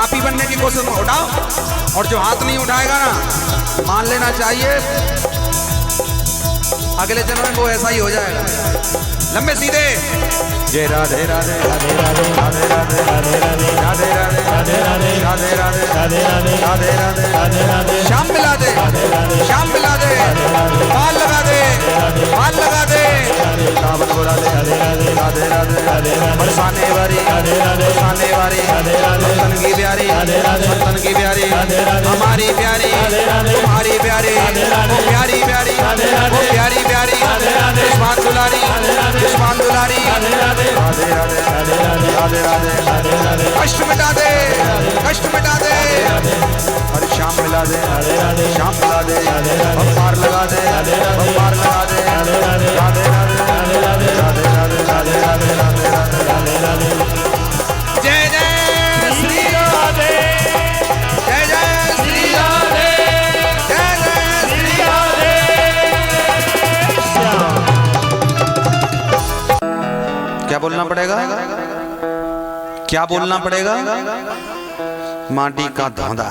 पापी बनने की कोशिश में उठाओ, और जो हाथ नहीं उठाएगा ना, मान लेना चाहिए अगले जन्म में वो ऐसा ही हो जाएगा। लंबे सीधे। जय राधे राधे राधे राधे राधे राधे राधे राधे राधे राधे राधे राधे राधे राधे राधे राधे राधे राधे राधे। शाम मिला दे, शाम मिला दे, बाल लगा दे, बाल लगा दे, सावन बुला दे, राधे राधे राधे राधे राधे। बरसाने वाली, बरसाने वाली, वतन की प्यारी, वतन की प्यारी, हमारी प्यारी, तुम्हारी प्यारी, वो प्यारी प्यारी, वो प्यारी प्यारी, दुश्मन दुलारी, दुश्मन दुलारी। राधे राधे राधे राधे राधे राधे। कष्ट मिटा दे, कष्ट मिटा दे, हर शाम मिला दे, शाम मिला दे, पार लगा दे, पार लगा दे। राधे राधे राधे राधे राधे राधे राधे राधे राधे राधे। जय जय श्री राधे, जय जय श्री राधे, जय जय श्री राधे। क्या बोलना पड़ेगा, क्या बोलना पड़ेगा? माटी का धौंदा।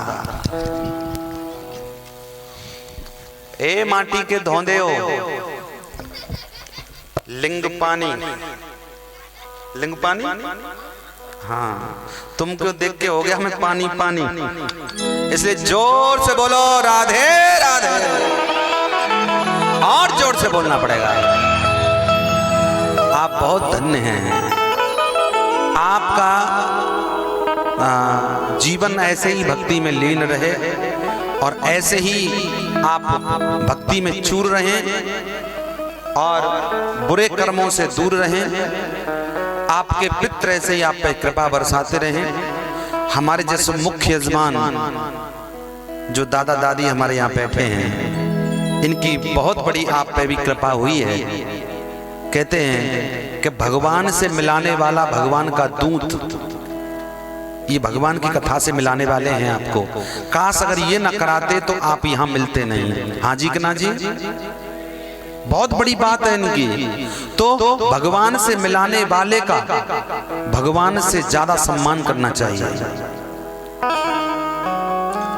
ए माटी के धौंदे हो, लिंग पानी, लिंग पानी। हाँ, तुमको देख के हो गया हमें पानी पानी, इसलिए जोर से बोलो राधे राधे, और जोर से बोलना पड़ेगा। आप बहुत धन्य हैं, आपका जीवन ऐसे ही भक्ति में लीन रहे, और ऐसे ही आप भक्ति में चूर रहें और बुरे कर्मों से दूर रहें। आपके पितृ ऐसे ही आप पे कृपा बरसाते रहें। हमारे जैसे मुख्य यजमान जो दादा दादी हमारे यहाँ बैठे हैं, इनकी बहुत बड़ी आप पे भी कृपा हुई है। कहते हैं कि भगवान से मिलाने वाला भगवान का दूत, ये भगवान की कथा से मिलाने वाले हैं आपको। काश अगर ये न कराते तो आप यहाँ मिलते नहीं। हाँ जी कि ना जी? बहुत बड़ी बात है इनकी। तो भगवान से मिलाने वाले का भगवान से ज्यादा सम्मान करना चाहिए।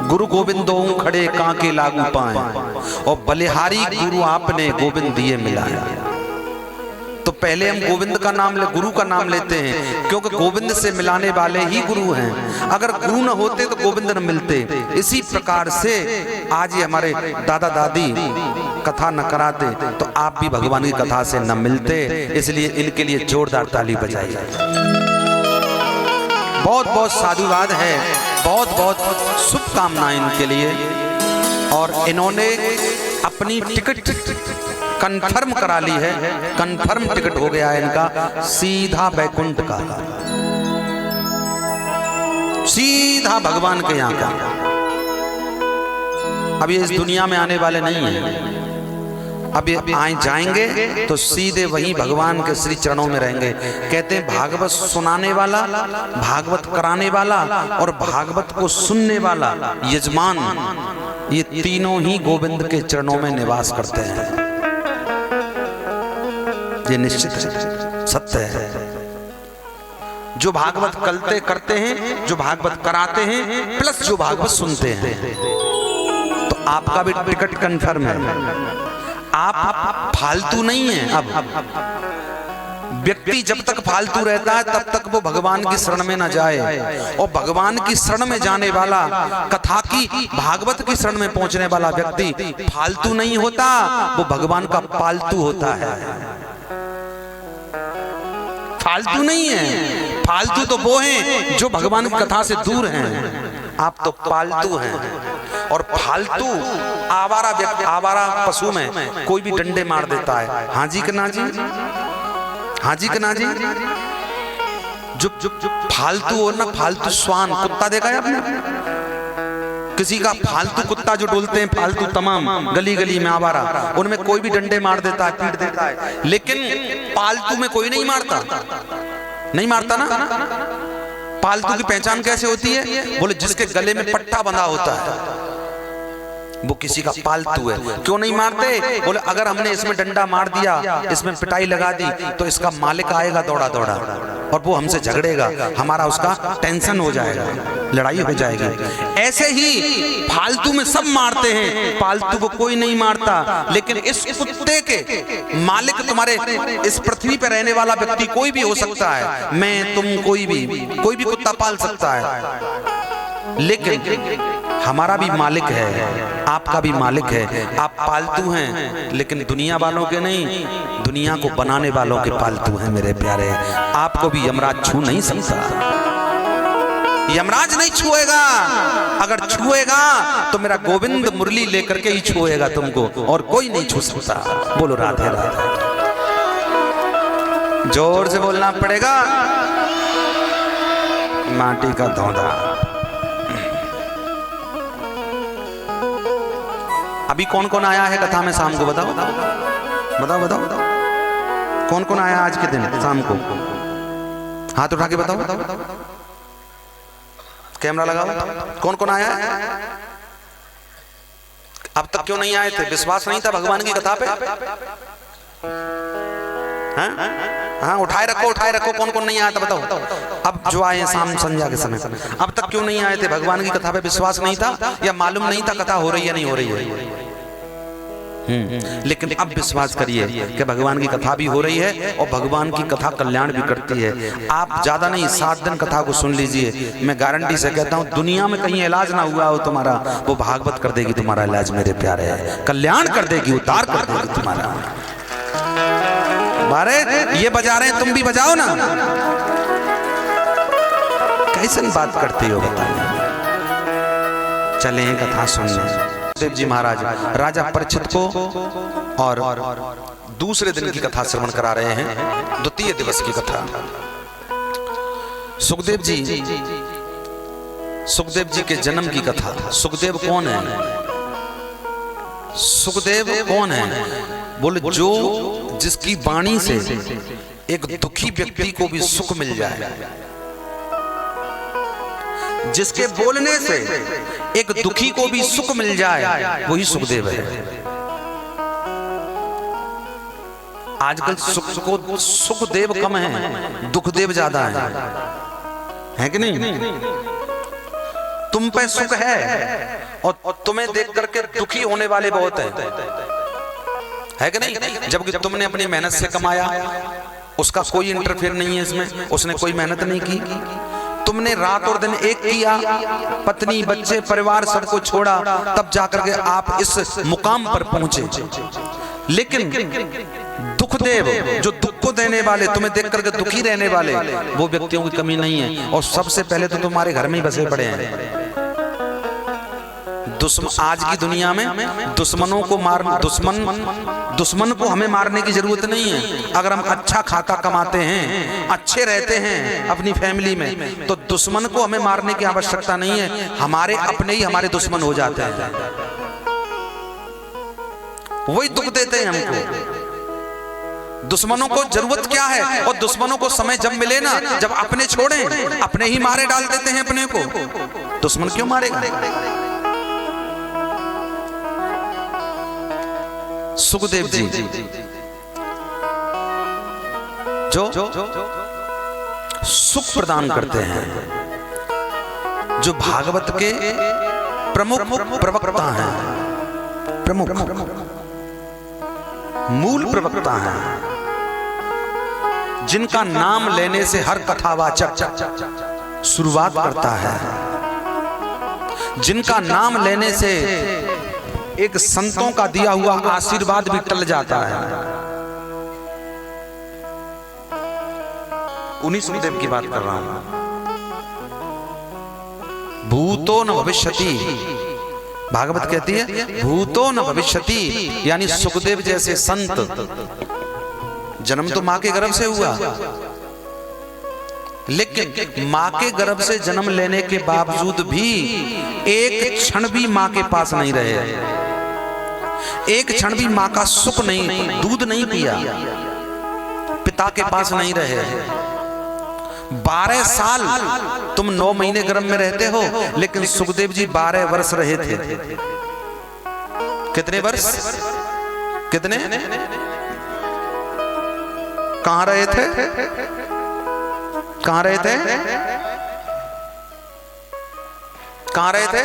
गुरु गोविंदो खड़े कांके लागू पाए, और बलिहारी गुरु आपने गोविंद दिए मिलाया। तो पहले हम गोविंद का नाम ले, गुरु का नाम लेते हैं, क्योंकि गोविंद से मिलाने वाले ही गुरु हैं। अगर गुरु न होते तो गोविंद न मिलते। इसी प्रकार से आज ये हमारे दादा दादी कथा न कराते तो आप भी भगवान की कथा से न मिलते। इसलिए इनके लिए जोरदार ताली बजाइए। बहुत बहुत साधुवाद है, बहुत बहुत शुभकामनाएं इनके लिए। और इन्होंने अपनी टिकट कंफर्म करा ली है, कंफर्म टिकट हो गया है इनका, सीधा बैकुंठ का, सीधा भगवान के यहाँ का। अब ये इस दुनिया में आने वाले नहीं हैं। अब ये आए जाएंगे तो सीधे वहीं भगवान के श्री चरणों में रहेंगे। कहते हैं भागवत सुनाने वाला, भागवत कराने वाला और भागवत को सुनने वाला यजमान, ये तीनों ही गोविंद के चरणों में निवास करते हैं। ये निश्चित सत्य है। जो भागवत करते हैं, जो भागवत कराते हैं, प्लस जो भागवत सुनते हैं, तो आपका भी टिकट कंफर्म है। आप फालतू नहीं हैं। अब व्यक्ति जब तक फालतू रहता है तब तक वो भगवान की शरण में न जाए, और भगवान की शरण में जाने वाला, कथा की भागवत की शरण में पहुंचने वाला व्यक्ति फालतू नहीं होता, वो भगवान का पालतू होता है। फालतू नहीं है। फालतू तो वो हैं जो भगवान की कथा से दूर हैं। आप तो पालतू हैं। और फालतू आवारा व्यक्ति, आवारा पशु में कोई भी डंडे मार देता है। हाँ जी कि ना जी? हाँ जी कि ना जी? जो फालतू हो ना, फालतू श्वान कुत्ता देखा है आपने? किसी का फालतू कुत्ता जो डोलते हैं, फालतू तमाम गली गली में आवारा, उनमें कोई भी डंडे मार देता है, पीट देता है। लेकिन पालतू में कोई नहीं मारता, नहीं मारता ना। पालतू की पहचान कैसे होती है? बोले जिसके गले में पट्टा बंधा होता है, वो किसी का पालतू है। क्यों नहीं मारते? बोले अगर हमने इसमें डंडा मार दिया, इसमें पिटाई लगा दी, तो इसका मालिक आएगा दौड़ा दौड़ा और वो हमसे झगड़ेगा, हमारा उसका टेंशन हो जाएगा, लड़ाई हो जाएगी। ऐसे ही फालतू में सब मारते हैं, पालतू को कोई नहीं मारता। लेकिन इस कुत्ते के मालिक तुम्हारे इस पृथ्वी पर रहने वाला व्यक्ति कोई भी हो सकता है, मैं तुम कोई भी कुत्ता पाल सकता है। लेकिन हमारा भी मालिक है, आपका भी मालिक है। आप पालतू हैं लेकिन दुनिया वालों के नहीं, दुनिया को बनाने वालों के पालतू हैं मेरे प्यारे। आपको भी यमराज छू नहीं सकता, यमराज नहीं छुएगा। अगर छुएगा तो मेरा गोविंद मुरली लेकर के ही छुएगा तुमको, और कोई नहीं छू सकता। बोलो राधे राधे। जोर से बोलना पड़ेगा, माटी का धौंधा। अभी कौन कौन आया है कथा में शाम को? बताओ बताओ बताओ, कौन कौन आया आज के दिन शाम को? हाथ उठा के बताओ, कैमरा लगाओ, कौन कौन आया है? अब तक क्यों नहीं आए थे? विश्वास नहीं था भगवान की कथा पे? हाँ, उठाए रखो कौन कौन नहीं आया था बताओ। अब जो आए शाम संध्या के समय, अब तक क्यों नहीं आए थे? भगवान की कथा पे विश्वास नहीं था या मालूम नहीं था कथा हो रही है नहीं हो रही है? लेकिन अब विश्वास करिए कि भगवान की कथा भी हो रही है और भगवान की कथा कल्याण भी करती है। आप ज्यादा नहीं 7 दिन कथा को सुन लीजिए, मैं गारंटी से कहता हूँ दुनिया में कहीं इलाज ना हुआ हो तुम्हारा, वो भागवत कर देगी तुम्हारा इलाज मेरे प्यारे, कल्याण कर देगी, उद्धार कर देगी तुम्हारा। बारे ये बजा रहे हैं, तुम भी बजाओ ना। कैसे बात करती हो बताइए। चले कथा सुनने। सुखदेव जी महाराज राजा परीक्षित को और दूसरे दिन की कथा श्रवण करा रहे हैं, द्वितीय दिवस की कथा। सुखदेव जी के जन्म की कथा। सुखदेव कौन है? सुखदेव कौन है? बोले जो जिसकी वाणी से एक दुखी व्यक्ति को भी सुख मिल जाए, जिसके बोलने से एक दुखी को भी सुख मिल जाए, वही सुखदेव है। आजकल सुखदेव कम है, दुखदेव ज्यादा है कि नहीं? तुम पे सुख है और तुम्हें देख करके दुखी होने वाले बहुत है कि नहीं? जबकि तुमने अपनी मेहनत से कमाया, उसका कोई इंटरफेयर नहीं है इसमें, उसने कोई मेहनत नहीं की। तुमने रात और दिन एक किया, पत्नी बच्चे परिवार सबको छोड़ा, तब जाकर के आप इस मुकाम पर पहुंचे। लेकिन दुखदेव जो दुख को देने वाले, तुम्हें देख करके दुखी रहने वाले, वो व्यक्तियों की कमी नहीं है। और सबसे पहले तो तुम्हारे घर में ही बसे पड़े हैं। आज की दुनिया में दुश्मनों को दुश्मन को हमें मारने की जरूरत नहीं है। अगर हम अच्छा खाता कमाते हैं, अच्छे रहते हैं अपनी फैमिली में, तो दुश्मन को हमें मारने की आवश्यकता नहीं है। हमारे अपने ही हमारे दुश्मन हो जाते हैं, वही दुख देते हैं हमको। दुश्मनों को जरूरत क्या है? और दुश्मनों को समय जब मिले ना, जब अपने छोड़े, अपने ही मारे डाल देते हैं अपने को। दुश्मन क्यों मारेगा? सुखदेव जी जो सुख प्रदान करते हैं, जो भागवत के प्रमुख प्रवक्ता हैं, प्रमुख मूल प्रवक्ता हैं, जिनका नाम लेने से हर कथावाचक शुरुआत करता है, जिनका नाम लेने से एक संतों का दिया हुआ आशीर्वाद भी टल जाता है, उन्हीं सुखदेव की बात कर रहा हूं। भूतो न भविष्यति, भागवत कहती है भूतो न भविष्यति, यानी सुखदेव जैसे संत। जन्म तो मां के गर्भ से हुआ, लेकिन मां के गर्भ से जन्म लेने के बावजूद भी एक क्षण भी मां के पास नहीं रहे, एक क्षण भी मां का सुख नहीं, दूध नहीं पिया, पिता के पास नहीं रहे। 12 साल तुम 9 महीने गर्भ में रहते हो, लेकिन सुखदेव जी 12 वर्ष रहे थे। कितने वर्ष? कितने? कहां रहे थे? कहां रहे थे? कहां रहे थे?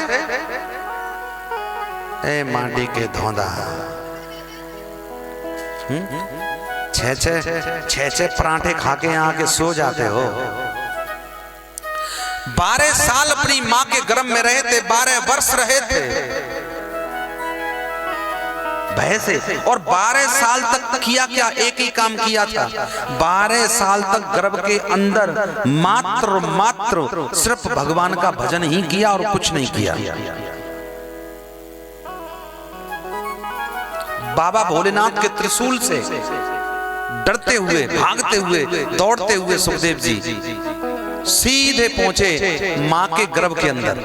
ए माटी के धौंदा। छह पराठे खा के यहाँ के सो जाते हो। 12 साल अपनी माँ के गर्भ में रहे थे, 12 वर्ष रहे थे भय से। और 12 साल तक किया क्या? एक ही काम किया था। 12 साल तक गर्भ के अंदर मात्र सिर्फ भगवान का भजन ही किया और कुछ नहीं किया। बाबा भोलेनाथ के त्रिशूल से डरते हुए, भागते हुए, दौड़ते हुए सुखदेव जी सीधे पहुंचे मां के गर्भ के अंदर।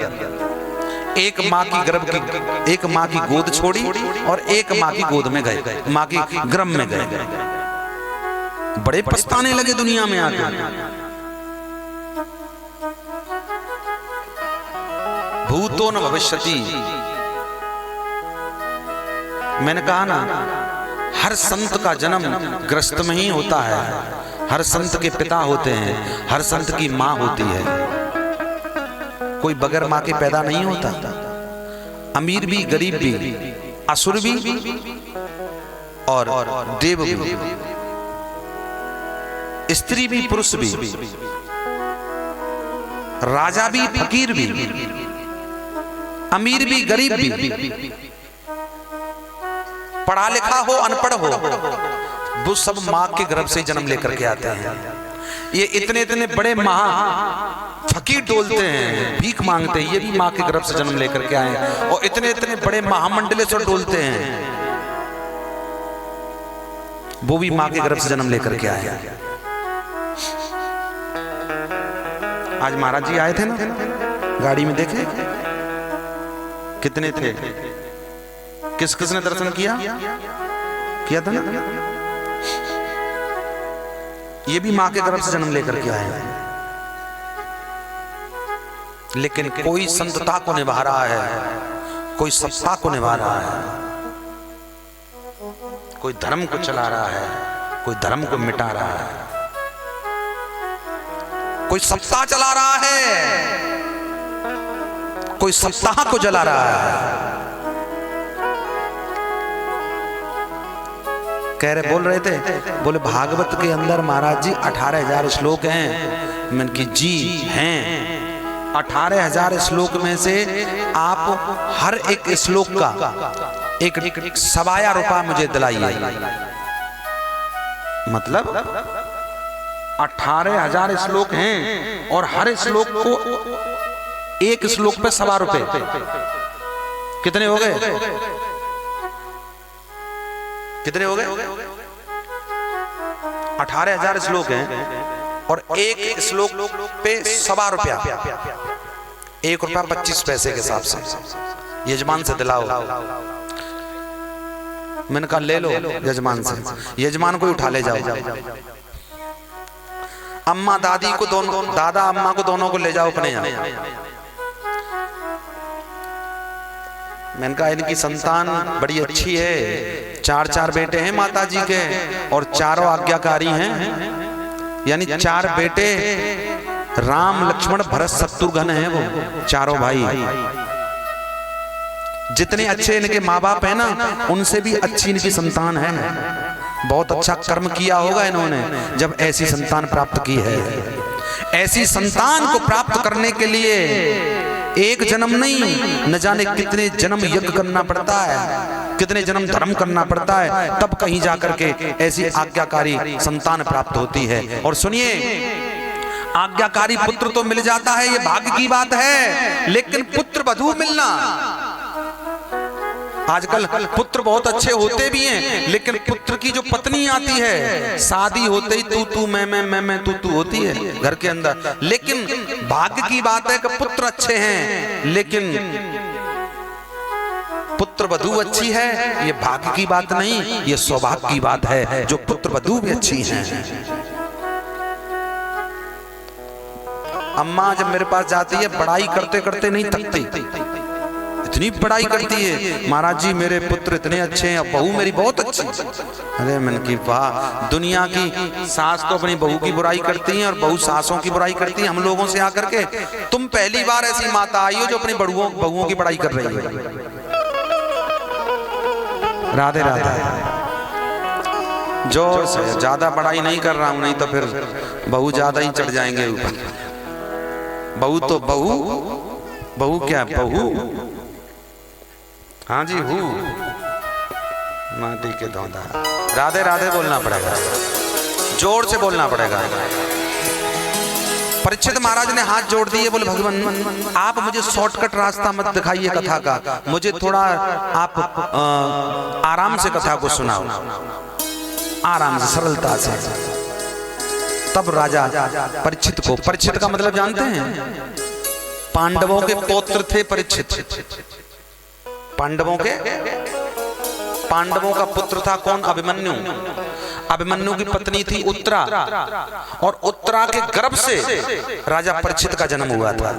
एक मां की गोद छोड़ी और एक मां की गोद में गए, मां की गर्भ में गए। बड़े पछताने लगे दुनिया में आकर। भूतो न भविष्यति। मैंने कहा ना, हर संत का जन्म ग्रस्त में ही होता है। हर संत के पिता होते हैं, हर संत की माँ होती है। कोई बगैर माँ के पैदा नहीं होता। अमीर भी, गरीब भी, असुर भी और देव भी, स्त्री भी, पुरुष भी, राजा भी, फकीर भी, अमीर भी, गरीब भी, पढ़ा लिखा हो, अनपढ़ हो, वो सब माँ के गर्भ से जन्म लेकर के आते हैं। ये इतने बड़े महा फकीर डोलते हैं, भीख मांगते हैं, ये भी माँ के गर्भ से जन्म लेकर के आए हैं। और इतने बड़े महामंडलेश्वर डोलते हैं, वो भी माँ के गर्भ से जन्म लेकर के आए हैं। आज महाराज जी आए थे ना, गाड़ी में देखे कितने थे? किसने दर्शन किया था ना? ये भी मां के गर्भ से जन्म लेकर के आए हैं। लेकिन कोई संतता को निभा रहा है, कोई सत्ता को निभा रहा है, कोई धर्म को चला रहा है, कोई धर्म को मिटा रहा है, कोई सत्ता चला रहा है, कोई सत्ता को जला रहा है। कह रहे, बोल रहे थे, बोले भागवत के अंदर महाराज जी 18,000 श्लोक हैं। मैंने कि जी हैं। 18,000 श्लोक में से आप हर एक श्लोक का एक 1.25 रुपया मुझे दिलाइए। मतलब 18,000 श्लोक हैं और हर श्लोक को एक श्लोक पे 1.25 रुपये। कितने हो गए? कितने हो गए? 18,000 श्लोक हैं और एक श्लोक पे 1.25 रुपया, 1 रुपया 25 पैसे के हिसाब से यजमान से दिलाओ। मैंने कहा ले लो यजमान से। यजमान को उठा ले जाओ, अम्मा दादी को दोनों, दादा अम्मा को दोनों को ले जाओ अपने यहाँ। मैंने कहा इनकी संतान बड़ी अच्छी है, 4 बेटे हैं माता जी के और चारों आज्ञाकारी हैं। यानी 4 बेटे, राम लक्ष्मण भरत शत्रुघ्न हैं, वो चारों भाई। जितने अच्छे इनके माँ बाप हैं ना, उनसे भी अच्छी इनकी संतान है। बहुत अच्छा कर्म किया होगा इन्होंने जब ऐसी संतान प्राप्त की है। ऐसी संतान को प्राप्त करने के लिए एक जन्म नहीं, न जाने कितने जन्म यज्ञ करना पड़ता है, कितने जन्म धर्म करना पड़ता है, तब कहीं जाकर के ऐसी आज्ञाकारी संतान प्राप्त होती है। और सुनिए, आज्ञाकारी पुत्र तो मिल जाता है, ये भाग्य की बात है, लेकिन पुत्र वधू मिलना, आजकल पुत्र बहुत अच्छे होते भी हैं, लेकिन पुत्र की जो पत्नी आती है, शादी होते ही तू मैं तू होती है घर के अंदर। लेकिन भाग्य की बात है कि पुत्र अच्छे हैं, लेकिन पुत्र वधू अच्छी है, ये भाग्य की बात नहीं, ये सौभाग्य की बात है जो पुत्र वधू भी अच्छी हैं। अम्मा जब मेरे पास जाती है, बड़ाई करते करते नहीं थकती, इतनी बड़ाई करती है, महाराज जी मेरे पुत्र इतने अच्छे हैं, बहू मेरी बहुत अच्छी। अरे मन की वाह, दुनिया की सास तो अपनी बहू की बुराई करती है और बहू सासों की बुराई करती है। हम लोगों से आकर के तुम पहली बार ऐसी माता आई हो जो अपनी बहुओं की बड़ाई कर रही है। राधे राधे। जोर से, ज्यादा बड़ाई नहीं कर रहा हूं, नहीं तो फिर बहू ज्यादा ही चढ़ जाएंगे ऊपर। बहू तो बहू क्या बहू, हाँ जी हूँ माटी के धौंधा। राधे राधे बोलना पड़ेगा, जोर से बोलना पड़ेगा। परीक्षित महाराज ने हाथ जोड़ दिए, बोले भगवान आप मुझे शॉर्टकट रास्ता मत दिखाइए कथा का, मुझे थोड़ा आप आराम से कथा को सुनाओ, आराम से सरलता से। तब राजा परीक्षित का मतलब जानते हैं? पांडवों के पौत्र थे परीक्षित। पांडवों का पुत्र था कौन? अभिमन्यु। अभिमन्यु की पत्नी थी उत्तरा, और उत्तरा के गर्भ से राजा परीक्षित का जन्म हुआ था।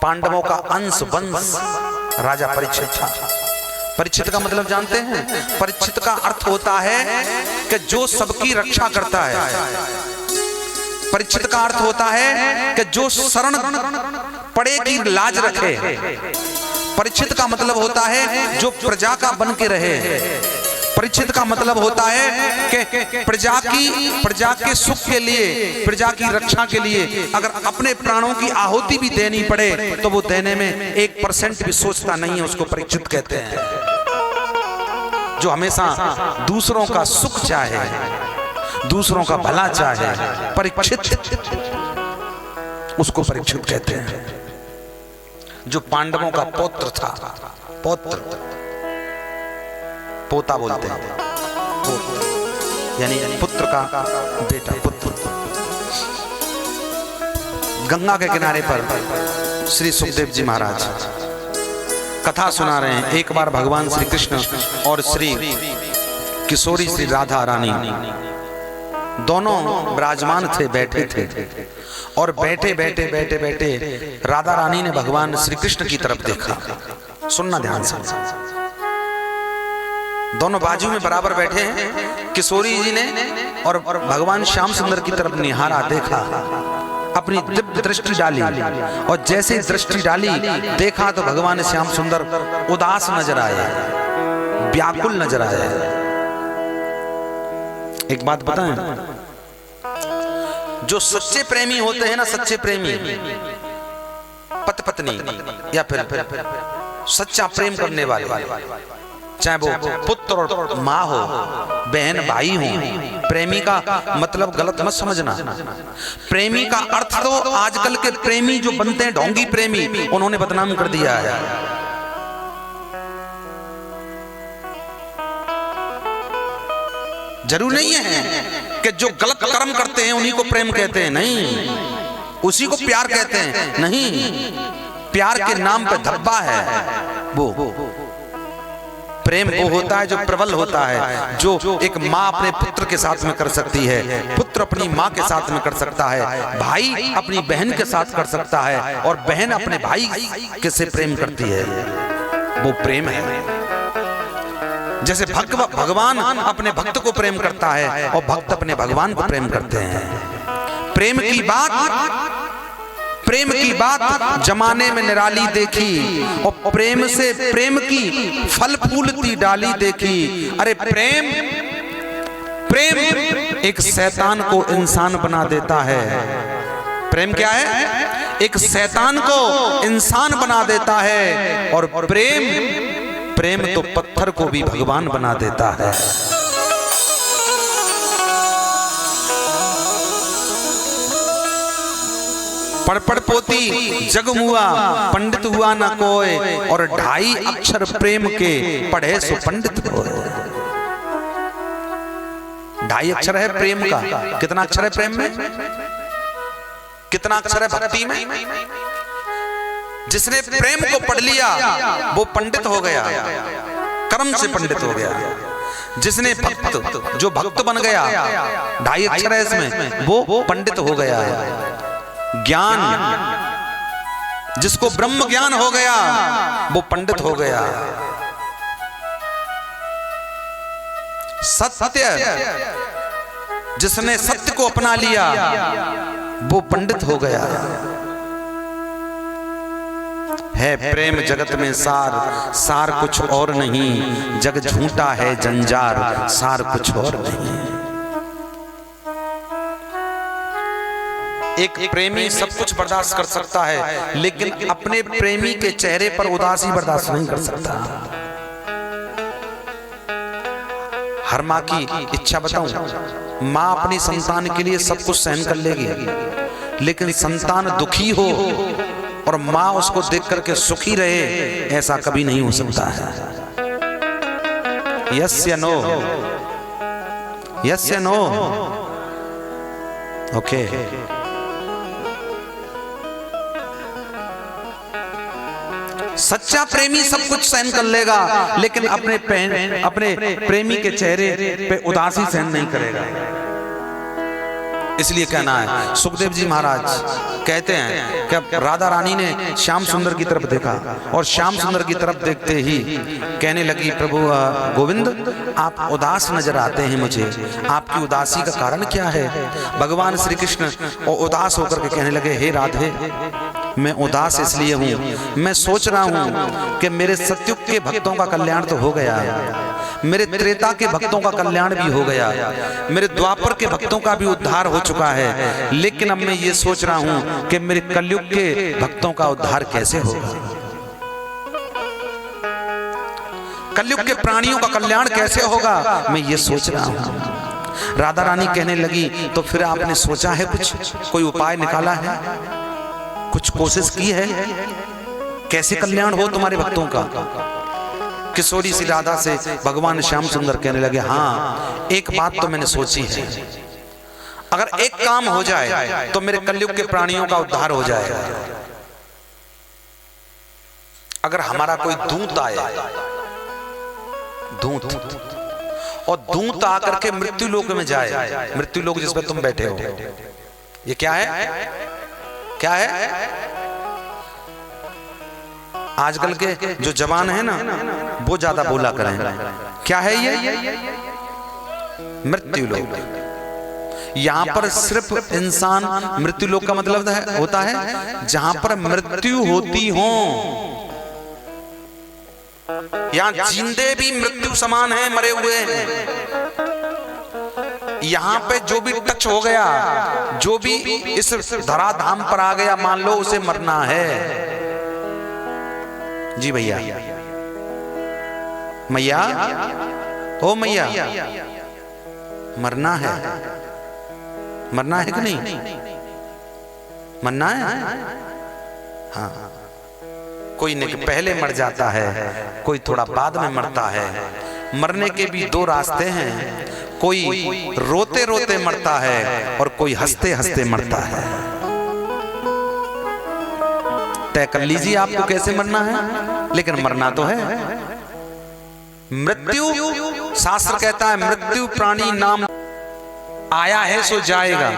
पांडवों का अंश वंश राजा परीक्षित था। परीक्षित का मतलब जानते हैं? परीक्षित का अर्थ होता है कि जो सबकी रक्षा करता है। परीक्षित का अर्थ होता है कि जो शरण पड़े की लाज रखे। परीक्षित का मतलब होता है जो प्रजा का बन के रहे। परीक्षित का मतलब होता है कि प्रजा के सुख के लिए, प्रजा की रक्षा के लिए अगर अपने प्राणों की आहुति भी देनी पड़े तो वो देने में 1% भी सोचता नहीं है, उसको परीक्षित कहते हैं। जो हमेशा दूसरों का सुख चाहे, दूसरों का भला चाहे, परीक्षित, उसको परीक्षित कहते हैं। जो पांडवों का पौत्र था, पोता बोलते हैं, यानी पुत्र का बेटा, पुत्र। गंगा के किनारे पर श्री सुखदेव जी महाराज कथा सुना रहे हैं। एक बार भगवान श्री कृष्ण और श्री किशोरी श्री राधा रानी दोनों विराजमान थे, बैठे थे, और बैठे राधा रानी ने भगवान श्री कृष्ण की तरफ देखा। सुनना ध्यान से, दोनों बाजू में बराबर बैठे हैं। किशोरी जी ने और भगवान श्याम सुंदर की तरफ निहारा, देखा, अपनी दिव्य दृष्टि डाली, और जैसे दृष्टि डाली देखा तो भगवान श्याम सुंदर उदास नजर आए, व्याकुल नजर आए। एक बात बताएं, जो सच्चे प्रेमी होते हैं ना, सच्चे प्रेमी, पति पत्नी या फिर सच्चा प्रेम करने वाले, चाहे वो पुत्र और माँ हो, बहन भाई हो, प्रेमी का मतलब गलत मत समझना। प्रेमी का अर्थ तो आजकल के प्रेमी जो बनते हैं ढोंगी प्रेमी, उन्होंने बदनाम कर दिया है। जरूर नहीं है कि जो गलत कर्म करते हैं उन्हीं को प्रेम कहते हैं, नहीं, उसी को प्यार कहते हैं, नहीं। प्यार के नाम पे धब्बा है। वो प्रेम वो होता है जो प्रबल होता है, जो एक माँ अपने पुत्र के साथ में कर सकती है, पुत्र अपनी माँ के साथ में कर सकता है, भाई अपनी बहन के साथ कर सकता है, और बहन अपने भाई के से प्रेम करती है। वो प्रेम है। जैसे भगवान अपने भक्त को प्रेम करता है और भक्त अपने भगवान को प्रेम करते हैं। प्रेम की बात जमाने में निराली देखी, और प्रेम से प्रेम की फल फूलती डाली देखी। अरे प्रेम एक शैतान को इंसान बना देता है। प्रेम क्या है? एक शैतान को इंसान बना देता है, और प्रेम तो पत्थर को भी भगवान बना देता है। पढ़ पोती जग हुआ, पंडित हुआ न कोय, और 2.5 अक्षर प्रेम के पढ़े सो पंडित होए। 2.5 अक्षर है प्रेम का। कितना अक्षर है प्रेम में? कितना अक्षर है भक्ति में? जिसने प्रेम को पढ़ लिया वो पंडित हो गया, कर्म से पंडित हो गया। जिसने जो भक्त बन गया, 2.5 अक्षर है इसमें, वो पंडित हो गया है। ज्ञान जिसको ब्रह्म ज्ञान हो गया वो पंडित हो गया। सत्य, जिसने सत्य को अपना लिया वो पंडित हो गया। है प्रेम जगत में सार, सार कुछ और नहीं, जग झूठा है जंजार, सार कुछ और नहीं। एक प्रेमी सब कुछ बर्दाश्त कर सकता है, लेकिन अपने प्रेमी के चेहरे पर उदासी बर्दाश्त नहीं कर सकता। हर माँ की इच्छा बताऊं, माँ अपनी संतान के लिए सब कुछ सहन कर लेगी, लेकिन संतान दुखी हो और माँ उसको देख करके सुखी रहे, ऐसा कभी नहीं हो सकता है। यस या नो? यस या नो? ओके। सच्चा प्रेमी सब कुछ सहन कर लेगा, लेकिन अपने प्रेमी के चेहरे पे उदासी सहन नहीं करेगा। इसलिए कहना है, सुखदेव जी महाराज कहते हैं कि राधा रानी ने श्याम सुंदर की तरफ देखा और श्याम सुंदर की तरफ देखते ही कहने लगी, प्रभु गोविंद आप उदास नजर आते हैं मुझे, आपकी उदासी का कारण क्या है? भगवान श्री कृष्ण उदास होकर के कहने लगे, हे राधे मैं उदास इसलिए हूँ, मैं सोच रहा हूँ कि मेरे सतयुग के भक्तों का कल्याण तो हो गया, मेरे त्रेता के भक्तों का कल्याण भी हो गया, मेरे द्वापर के भक्तों का भी उद्धार हो चुका है, लेकिन अब मैं ये सोच रहा हूँ कि मेरे कलयुग के भक्तों का उद्धार कैसे होगा, कलयुग के प्राणियों का कल्याण कैसे होगा, मैं ये सोच रहा हूँ। राधा रानी कहने लगी, तो फिर आपने सोचा है कुछ, कोई उपाय निकाला है, कुछ कोशिश की है, कैसे कल्याण हो तुम्हारे भक्तों का? किशोरी सी राधा से भगवान श्याम सुंदर कहने लगे, हाँ एक बात तो मैंने सोची है, अगर एक काम हो जाए तो मेरे कलयुग के प्राणियों का उद्धार हो जाएगा। अगर हमारा कोई दूत आए, दूत, और दूत आकर के मृत्यु लोक में जाए, मृत्यु लोक जिस पर तुम बैठे हो, ये क्या है? क्या है? आजकल के जो जवान है ना वो ज्यादा बोला करें, क्या है ये? मृत्यु लोक। यहाँ पर सिर्फ इंसान, मृत्यु लोक का मतलब होता है जहां पर मृत्यु होती हो। यहाँ जिंदे भी मृत्यु समान है, मरे हुए हैं। यहाँ पे जो भी टच हो गया, जो भी इस धराधाम पर आ गया, मान लो उसे मरना है। जी भैया, मैया, ओ मैया, मरना है, मरना है कि नहीं? मरना है। हाँ, कोई नहीं पहले मर जाता है, कोई थोड़ा बाद में मरता है। मरने के भी दो रास्ते हैं, कोई रोते रोते मरता है और कोई हंसते हंसते मरता है। तय कर लीजिए आपको कैसे मरना है, लेकिन मरना तो है। मृत्यु, शास्त्र कहता है मृत्यु प्राणी नाम आया है सो जाएगा,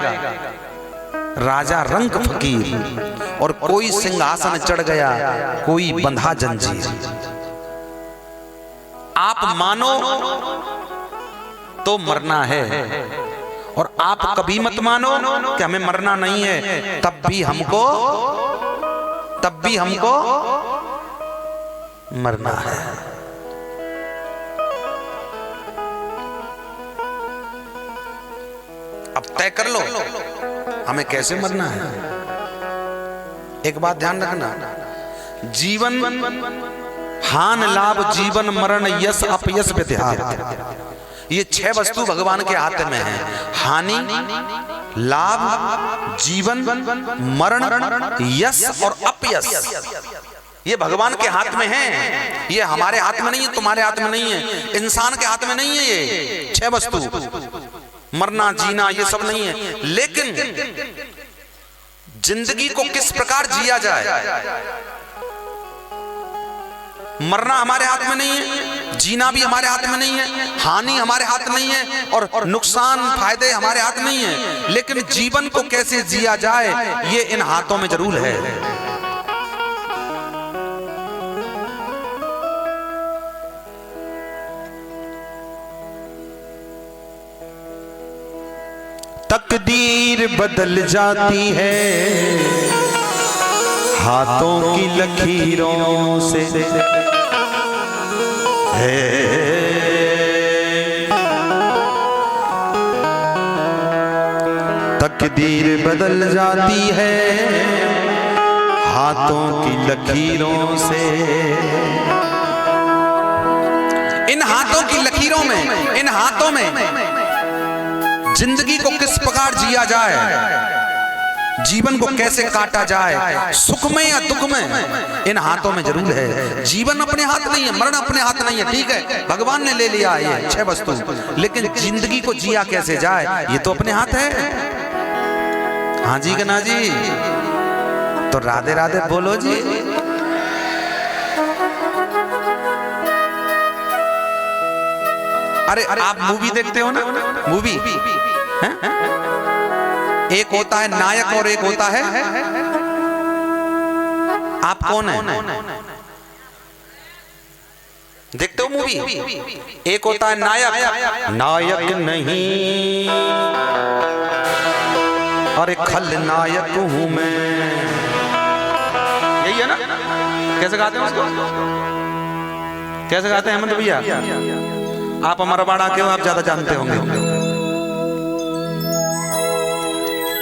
राजा रंक फकीर, और कोई सिंहासन चढ़ गया, कोई बंधा जंजीर। आप मानो तो मरना है, और आप कभी मत मानो कि हमें मरना नहीं है, तब भी हमको मरना है। अब तय कर लो हमें कैसे मरना है। एक बात ध्यान रखना, जीवन हान लाभ, जीवन मरण, यश अपयश व्यतिहार, ये 6 वस्तु भगवान के हाथ में है। हानि, लाभ, जीवन, मरण, यश और अपयश, ये भगवान के हाथ में है। ये हमारे हाथ में नहीं है, तुम्हारे हाथ में नहीं है, इंसान के हाथ में नहीं है। ये 6 वस्तु, मरना जीना ये सब नहीं है। लेकिन जिंदगी को किस प्रकार जिया जाए, मरना हमारे हाथ में नहीं है, जीना भी हमारे हाथ में नहीं है, हानि हमारे हाथ में नहीं है, और नुकसान फायदे हमारे हाथ में नहीं है। लेकिन जीवन को कैसे जिया जाए ये इन हाथों में जरूर है। तकदीर बदल जाती है हाथों की लकीरों से तकदीर बदल जाती है हाथों की लकीरों से। इन हाथों की लकीरों में, इन हाथों में जिंदगी को किस प्रकार जिया जाए, जीवन को कैसे काटा जाए, सुख में या दुख में, इन हाथों में जरूर है। जीवन अपने हाथ नहीं है, मरण अपने हाथ नहीं है, ठीक है, भगवान ने ले लिया ये 6 वस्तु, लेकिन जिंदगी को जिया कैसे जाए ये तो अपने हाथ है। हाँ जी कि ना जी? तो राधे राधे बोलो जी। अरे आप मूवी देखते हो ना, मूवी है? एक होता है नायक और एक होता है, आप कौन है? देखते हो मूवी? एक होता है नायक, नायक नहीं अरे खलनायक हूं मैं, यही है ना? कैसे गाते हैं उसको? कैसे गाते हैं हेमंत भैया? आप हमारा बाड़ा के हो, आप ज्यादा जानते होंगे।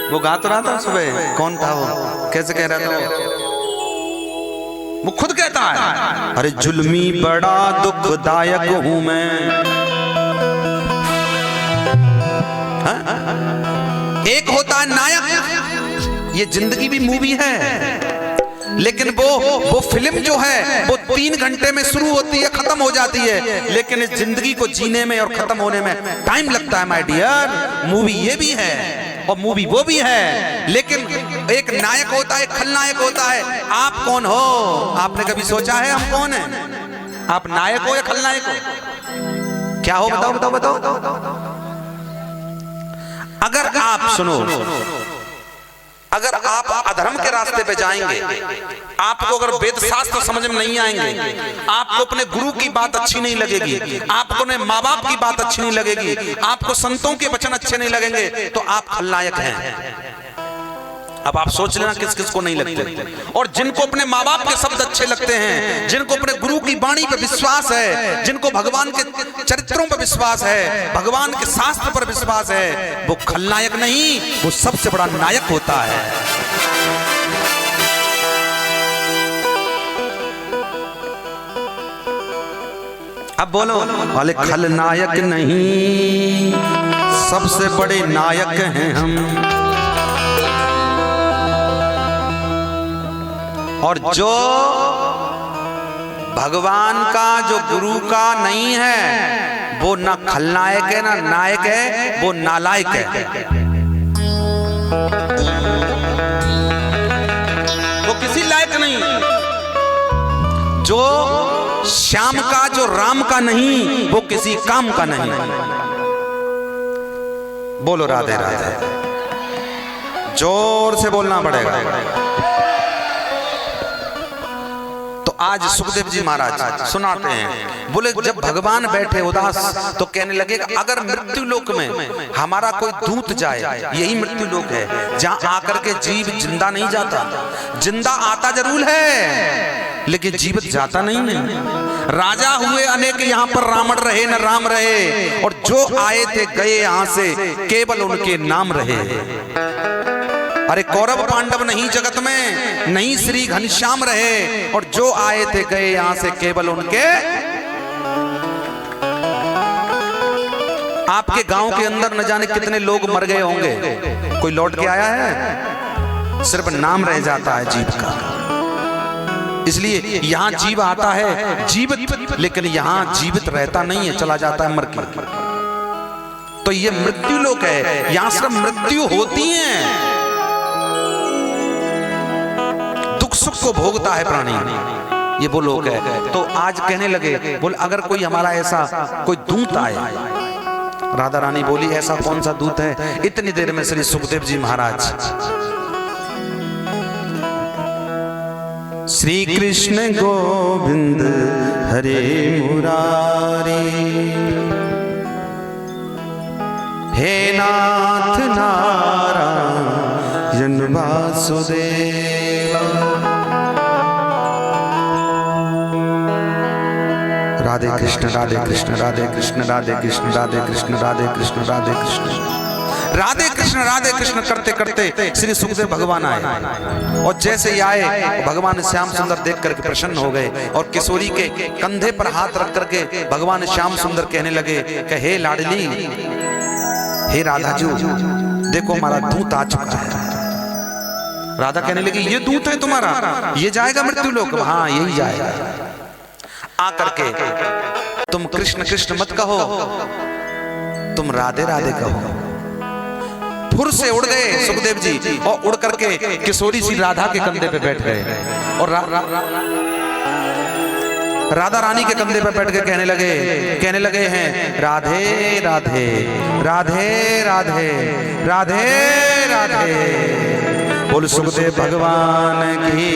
वो गा तो रहा था सुबह, कौन था वो? कैसे कह रहा था वो खुद कहता है, अरे जुल्मी बड़ा दुखदायक हूं मैं। एक होता है नायक, ये जिंदगी भी मूवी है, लेकिन वो फिल्म जो है वो 3 घंटे में शुरू होती है, खत्म हो जाती है, लेकिन इस जिंदगी को जीने में और खत्म होने में टाइम लगता है माय डियर। मूवी ये भी है और मूवी वो भी है, लेकिन एक नायक होता है, एक खलनायक होता है। आप कौन हो? आपने कभी सोचा है हम कौन है? आप नायक हो या खलनायक हो? क्या हो? बताओ बताओ बताओ। अगर आप सुनो, अगर आप अधर्म के रास्ते पे जाएंगे, आपको अगर वेद शास्त्र समझ में नहीं आएंगे, आपको अपने गुरु की बात अच्छी नहीं लगेगी, आपको अपने माँ बाप की बात अच्छी नहीं लगेगी, आपको संतों के वचन अच्छे नहीं लगेंगे, तो आप खलनायक हैं। अब आप सोच लेना किस किस को नहीं लगते। और जिनको अपने माँ बाप के शब्द अच्छे लगते हैं, जिनको अपने गुरु की वाणी पर विश्वास है, जिनको भगवान के चरित्रों पर विश्वास है, भगवान के शास्त्र पर विश्वास है, वो खलनायक नहीं, वो सबसे बड़ा नायक होता है। अब बोलो वाले खलनायक नहीं, सबसे बड़े नायक हैं हम। और जो भगवान का, जो गुरु का नहीं है, वो ना खलनायक है ना नायक है, वो नालायक है। वो किसी लायक नहीं। जो श्याम का, जो राम का नहीं, वो किसी काम का नहीं। बोलो राधे राधे, जोर से बोलना पड़ेगा। आज सुखदेव जी महाराज सुनाते हैं, बोले जब भगवान बैठे उदास तो कहने लगे अगर मृत्यु लोक में हमारा कोई दूत जाए, यही मृत्यु लोक है जहां आकर के जीव जिंदा नहीं जाता। जिंदा आता जरूर है लेकिन जीवित जाता नहीं है। राजा हुए अनेक यहाँ पर, रावण रहे न राम रहे, और जो आए थे गए यहाँ से, केवल उनके नाम रहे। अरे कौरव पांडव नहीं जगत में, नहीं श्री घनश्याम रहे, और जो आए थे गए यहां से, केवल उनके। आपके गांव के अंदर न जाने कितने लोग मर गए होंगे, कोई लौट के आया है? सिर्फ नाम रह जाता है जीव का। इसलिए यहां जीव आता है जीवित, लेकिन यहां जीवित रहता नहीं है, चला जाता है मर के। तो ये मृत्यु लोक है, यहां सिर्फ मृत्यु होती है, सुख को भोगता है प्राणी, ये वो लोग है। तो आज कहने लगे, बोल अगर कोई हमारा ऐसा कोई दूत आए। राधा रानी बोली ऐसा कौन सा दूत है? इतनी देर में श्री सुखदेव जी महाराज, श्री कृष्ण गोविंद हरे मुरारी, हे नाथ नारायण वासुदेव। राधे कृष्ण राधे कृष्ण राधे कृष्ण राधे कृष्ण राधे कृष्ण राधे कृष्ण राधे कृष्ण राधे कृष्ण करते करते श्री सुखदेव भगवान आए और जैसे ही आए भगवान श्याम सुंदर देख करके प्रसन्न हो गए और किशोरी के कंधे पर हाथ रख करके भगवान श्याम सुंदर कहने लगे कि हे लाडली, हे राधा जी, देखो हमारा दूत आ चुका है। राधा कहने लगी ये दूत है तुम्हारा, ये जाएगा मृत्यु लोक? हाँ यही जाएगा। आकर के तुम कृष्ण कृष्ण मत कहो, तुम राधे राधे कहो। फुर से उड़ गए सुखदेव जी और उड़ करके किशोरी सी राधा के कंधे पे बैठ गए और राधा रानी के कंधे पे बैठ के कहने लगे हैं राधे राधे राधे राधे राधे राधे। बोल सुखदेव भगवान की,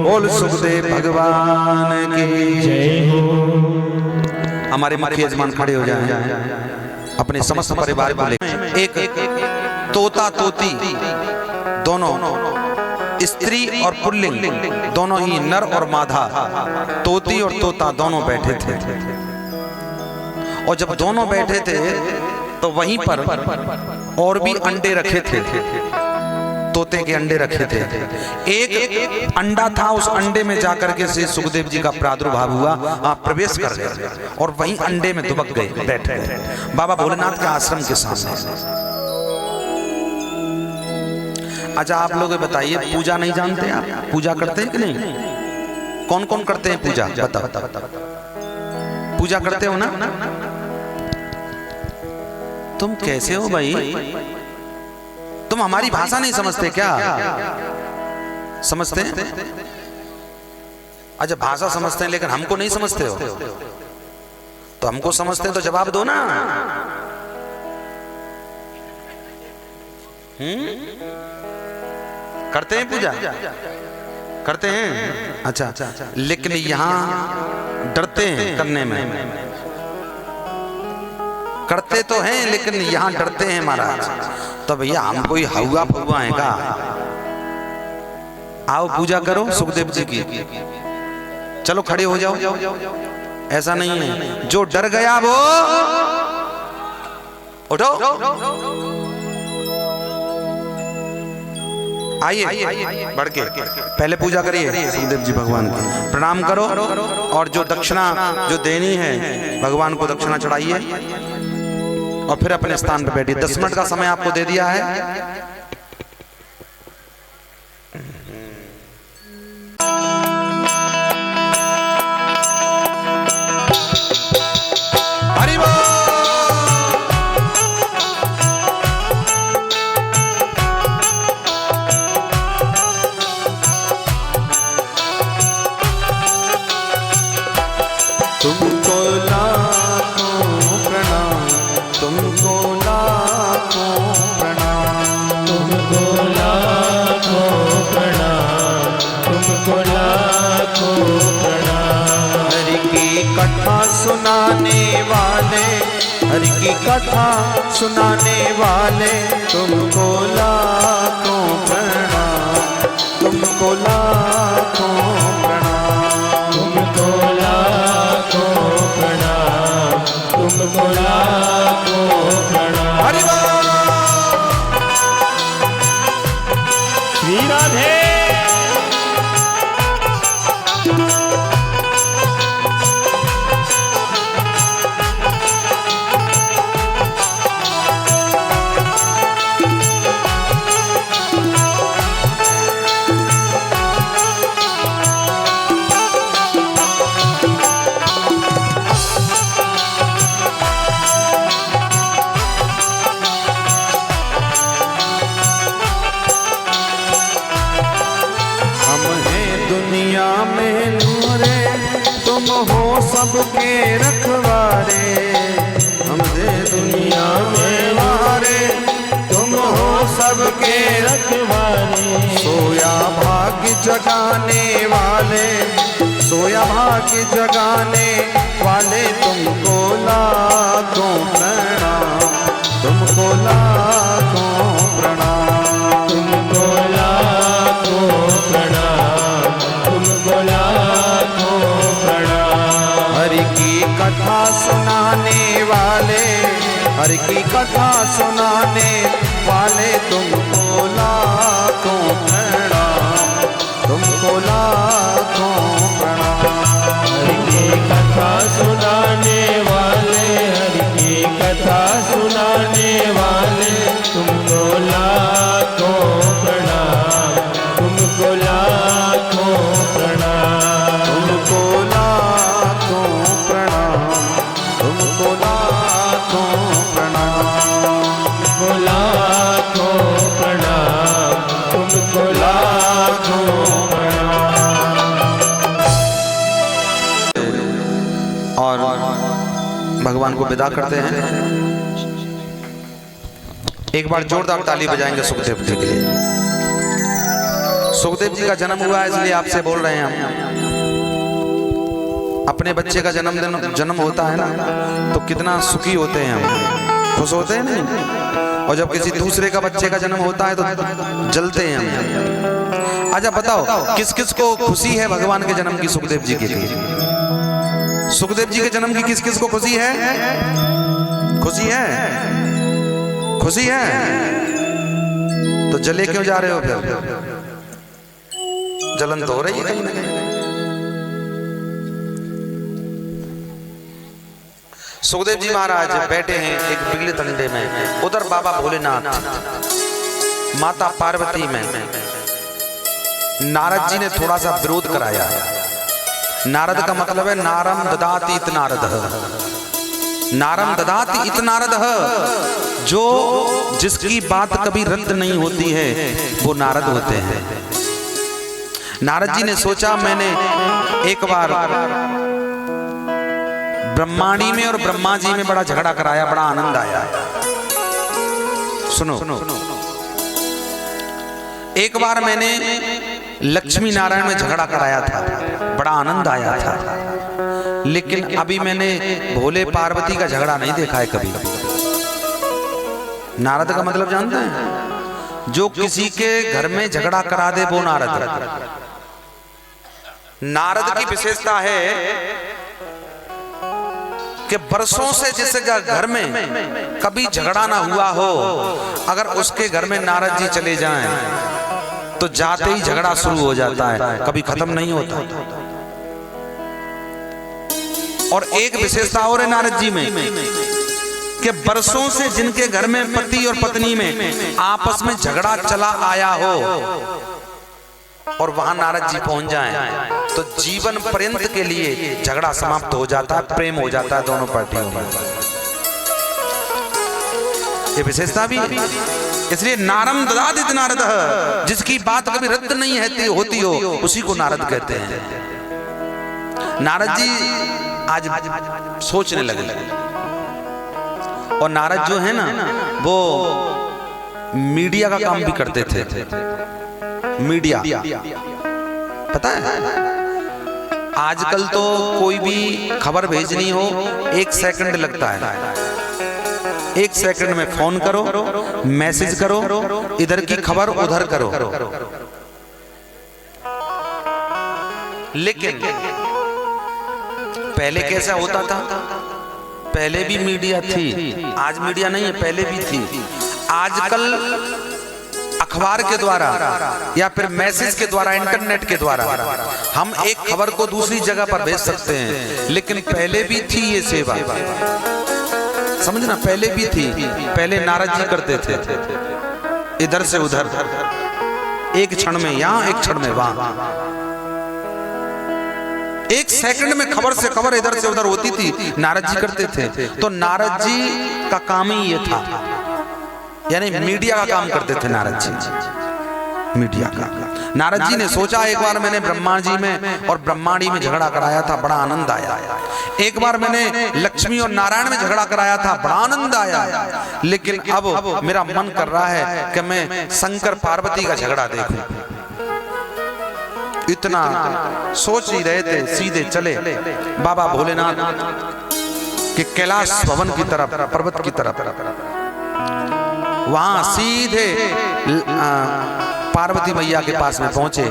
बोल सुखदेव भगवान की। हमारे मुख्य यजमान खड़े हो जाएं, अपने समस्त परिवार को लेकर। एक तोता तोती दोनों, स्त्री और पुल्लिंग दोनों ही, नर और मादा, तोती और तोता दोनों बैठे थे। और जब दोनों बैठे थे तो वहीं पर और भी अंडे रखे थे, तोते के अंडे रखे थे। एक अंडा था, उस अंडे में जाकर के श्री सुखदेव जी का प्रादुर्भाव हुआ, आप प्रवेश कर गए और वहीं अंडे में दुबक गए, बैठ गए बाबा भोलेनाथ के आश्रम के सामने। अच्छा आप लोग बताइए, पूजा नहीं जानते आप? पूजा करते हैं कि नहीं? कौन कौन करते हैं पूजा? बताओ। पूजा करते हो ना? तुम कैसे हो भाई? तुम हमारी भाषा नहीं समझते क्या? समझते हैं? अच्छा भाषा समझते हैं लेकिन हमको नहीं समझते हो? तो हमको समझते हैं तो जवाब दो ना। करते हैं पूजा? करते हैं? अच्छा, लेकिन यहाँ डरते हैं करने में। करते तो हैं लेकिन यहाँ डरते हैं महाराज। तो भैया हम कोई हवा फुआ है का? आओ पूजा करो सुखदेव जी की। चलो खड़े हो जाओ। ऐसा नहीं है, जो डर गया वो उठो। आइए बढ़ के पहले पूजा करिए सुखदेव जी भगवान की, प्रणाम करो और जो दक्षिणा जो देनी है भगवान को दक्षिणा चढ़ाइए और फिर अपने स्थान पर बैठिए। 10 मिनट का समय आपको दे दिया है। हरि बोल। तुमको लाखों प्रणाम, तुमको लाखों प्रणाम, तुमको लाखों प्रणाम, तुमको लाखों प्रणाम। हरि की कथा सुनाने वाले, हरि की कथा सुनाने वाले, तुमको लाखों प्रणाम, तुमको लाखों प्रणाम, तुमको लाखों प्रणाम, तुमको लाखों प्रणाम। हरि बोल। श्री राधे। सबके रखवारे, हम दे दुनिया में हारे, तुम हो सबके रखवारे। सोया भाग्य जगाने वाले, सोया भाग्य जगाने वाले, तुमको लाखों प्रणाम, तुमको लाखों प्रणाम, तुमको लाखों प्रणाम, तुमको लाखों प्रणाम। हरि की कथा सुनाने वाले, हरि की कथा सुनाने वाले तुमको लाखों प्रणाम, तुमको लाखों प्रणाम। हरि की कथा सुनाने वाले, हरि की कथा सुनाने वाले तुमको लाखों प्रणाम, तुमको लाखों प्रणाम, तुमको लाखों प्रणाम, तुमको लाखों प्रणाम, तुमको लाखों प्रणाम, तुमको लाखों प्रणाम। और भगवान को विदा करते हैं। एक बार जोरदार ताली बजाएंगे सुखदेव जी के लिए। सुखदेव जी का जन्म हुआ है इसलिए आपसे बोल रहे हैं हम। अपने बच्चे का जन्म होता है ना तो कितना सुखी होते हैं हम, खुश होते हैं नहीं। और जब किसी दूसरे का बच्चे का जन्म होता है तो जलते हैं हम। अच्छा बताओ किस किस को खुशी है भगवान के जन्म की, सुखदेव जी के लिए? सुखदेव जी के जन्म की किस किस को खुशी है? खुशी है, खुशी है। तो जले क्यों जा रहे हो फिर? जलन तो हो रही है कहीं ना कहीं। सुखदेव जी महाराज बैठे हैं एक बिगले तंडे में, उधर बाबा भोलेनाथ, माता पार्वती में नारद जी ने थोड़ा सा विरोध कराया। नारद का मतलब है नारम ददाति इत नारद, नारम ददाति इत नारद, जो जिसकी बात कभी रद्द नहीं होती है वो नारद होते हैं। नारद जी ने सोचा मैंने एक बार ब्रह्माणी में और ब्रह्मा जी में बड़ा झगड़ा कराया, बड़ा आनंद आया। सुनो, एक बार मैंने लक्ष्मी नारायण में झगड़ा कराया था, बड़ा आनंद आया था। लेकिन अभी मैंने भोले पार्वती का झगड़ा नहीं देखा है कभी। नारद का मतलब जानते हैं? जो किसी के घर में झगड़ा करा दे वो नारद। नारद की विशेषता है कि बरसों से जिस घर में कभी झगड़ा ना हुआ हो, अगर उसके घर में नारद जी चले जाएं तो जाते ही झगड़ा शुरू हो जाता है, कभी खत्म नहीं होता। और एक विशेषता और है नारद जी में कि बरसों से जिनके घर में पति और पत्नी में आपस में झगड़ा चला आया हो और वहां नारद जी पहुंच जाएं तो जीवन पर्यंत के लिए झगड़ा समाप्त हो जाता है, प्रेम हो जाता है दोनों पार्टियों में। ये विशेषता भी है। इसलिए नारम ददाति इत नारद, जिसकी बात कभी रद्द नहीं होती हो उसी को नारद कहते हैं। नारद जी आज सोचने लगे। और नारद जो है ना वो मीडिया का काम भी करते थे। मीडिया पता है, आजकल तो कोई भी खबर भेजनी हो 1 सेकंड लगता है। 1 सेकंड में फोन करो, मैसेज करो, इधर की खबर उधर करो। लेकिन पहले कैसा होता था? पहले भी मीडिया थी, आज मीडिया नहीं है, पहले भी थी। आजकल अखबार के द्वारा या फिर मैसेज के द्वारा, इंटरनेट के द्वारा हम एक खबर को दूसरी जगह पर भेज सकते हैं। लेकिन पहले भी थी ये सेवा, समझना, पहले भी थी। पहले नारद जी करते थे, इधर से उधर, एक क्षण में यहां, एक क्षण में वहां, 1 सेकंड में खबर से खबर इधर से उधर होती थी, नारद जी करते थे। तो नारद जी का काम ही ये था, यानी मीडिया का काम करते थे नारद जी, मीडिया का। नारद जी ने सोचा एक बार मैंने ब्रह्मा जी में और ब्रह्माणी में झगड़ा कराया था, बड़ा आनंद आया। एक बार मैंने लक्ष्मी और नारायण में झगड़ा कराया था, बड़ा आनंद आया। लेकिन अब मेरा मन कर रहा है कि मैं शंकर पार्वती का झगड़ा देखूं। इतना सोच ही रहे थे, सीधे चले बाबा भोलेनाथ के कैलाश भवन की तरफ, पर्वत की तरफ। वहां सीधे पार्वती मैया के पास में पहुंचे,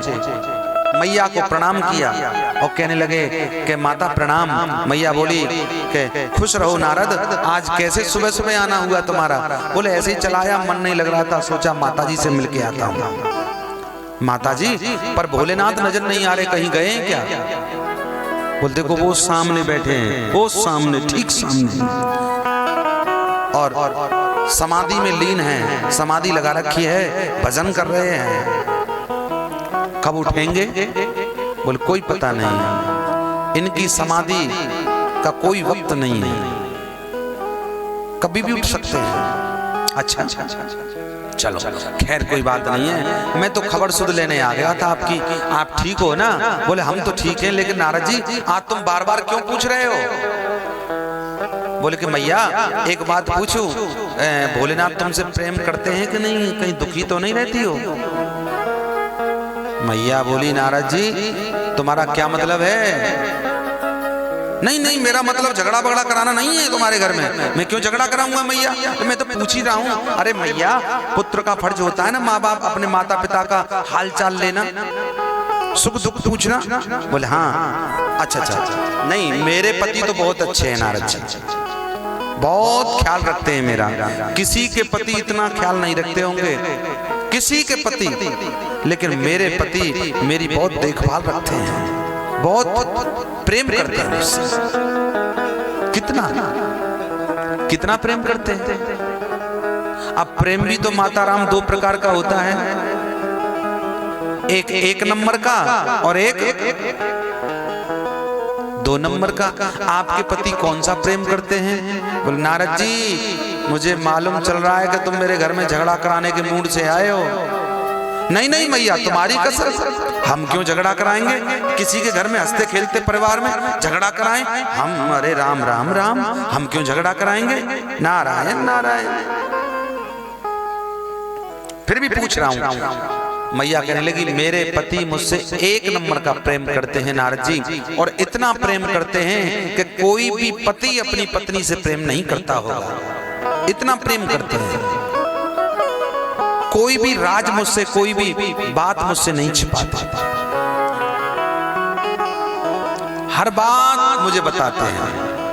मैया को प्रणाम किया और कहने लगे कि माता प्रणाम। मैया बोली कि खुश रहो नारद, आज कैसे सुबह सुबह आना हुआ तुम्हारा? बोले ऐसे ही चलाया, मन नहीं लग रहा था, सोचा माता जी से मिलके आता हूँ। माता जी पर भोलेनाथ नजर नहीं आ रहे, कहीं गए हैं क्या? बोलते को वो सामने बैठे हैं, वो सामने, ठीक सामने, और समाधि में लीन है, समाधि लगा रखी है, भजन कर रहे हैं। कब उठेंगे? बोले कोई पता नहीं, इनकी समाधि का कोई वक्त नहीं है, कभी भी उठ सकते हैं। अच्छा चलो खैर कोई बात नहीं है, मैं तो खबर सुध लेने आ गया था आपकी, आप ठीक हो ना? बोले हम तो ठीक हैं, लेकिन नारद जी आज तुम बार बार क्यों पूछ रहे हो? बोले कि मैया एक बात पूछूं, भोलेनाथ तुमसे प्रेम करते हैं कि नहीं? कहीं दुखी तो नहीं रहती हो? मैया बोली नारद जी तुम्हारा क्या मतलब है? नहीं नहीं, मेरा मतलब झगड़ा बगड़ा कराना नहीं है तुम्हारे घर में, मैं क्यों झगड़ा कराऊंगा मैया, तो मैं तो पूछ ही रहा हूँ। अरे मैया पुत्र का फर्ज होता है ना, माँ बाप अपने माता पिता का हाल चाल लेना, सुख दुख पूछना। बोले हाँ अच्छा अच्छा, नहीं मेरे पति तो बहुत अच्छे हैं नारद जी, बहुत ख्याल रखते हैं मेरा, किसी के पति इतना ख्याल नहीं रखते होंगे, किसी के पति, लेकिन मेरे पति मेरी बहुत देखभाल रखते हैं, बहुत प्रेम करते हैं मुझसे। कितना कितना प्रेम करते हैं। अब प्रेम भी तो माता राम दो प्रकार का होता है, एक नंबर का और एक 2 नंबर का। आपके पति कौन सा प्रेम करते हैं? बोले नारद जी मुझे मालूम चल रहा है कि तुम मेरे घर में झगड़ा कराने के मूड से आए हो। नहीं नहीं मैया तुम्हारी कसर, हम क्यों झगड़ा कराएंगे? किसी के घर में हंसते खेलते परिवार में झगड़ा कराएं हम? अरे राम राम राम, हम क्यों झगड़ा कराएंगे? नारायण नारायण। फिर भी पूछ रहा हूं। मैया कहने लगी मेरे पति मुझसे 1 नंबर का प्रेम करते हैं नारद जी, और इतना प्रेम करते हैं कि कोई भी पति अपनी पत्नी से प्रेम नहीं करता होगा, इतना प्रेम करते हैं। कोई भी राज मुझसे, कोई भी बात मुझसे नहीं छिपाते, हर बात मुझे बताते हैं,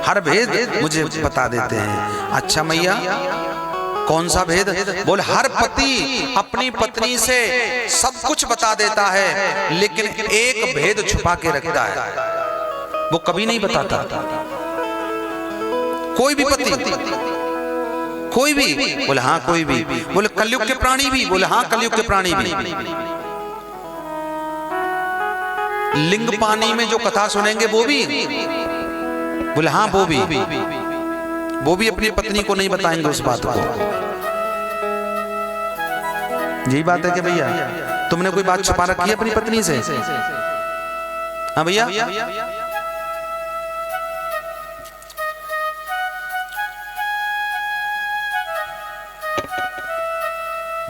हर भेद मुझे बता देते हैं। अच्छा मैया कौन सा भेद? बोले हर पति अपनी पत्नी से सब कुछ बता देता है, लेकिन एक भेद छुपा के रखता है, वो कभी नहीं बताता। कोई भी पति, कोई भी? बोले हाँ कोई भी। बोले कलयुग के प्राणी भी? बोले हाँ कलयुग के प्राणी भी। लिंग पानी में जो कथा सुनेंगे वो भी? बोले हाँ वो भी। वो भी अपनी पत्नी को नहीं बताएंगे उस बात को। यही बात है कि भैया तुमने कोई बात छुपा रखी है अपनी पत्नी से? हाँ भैया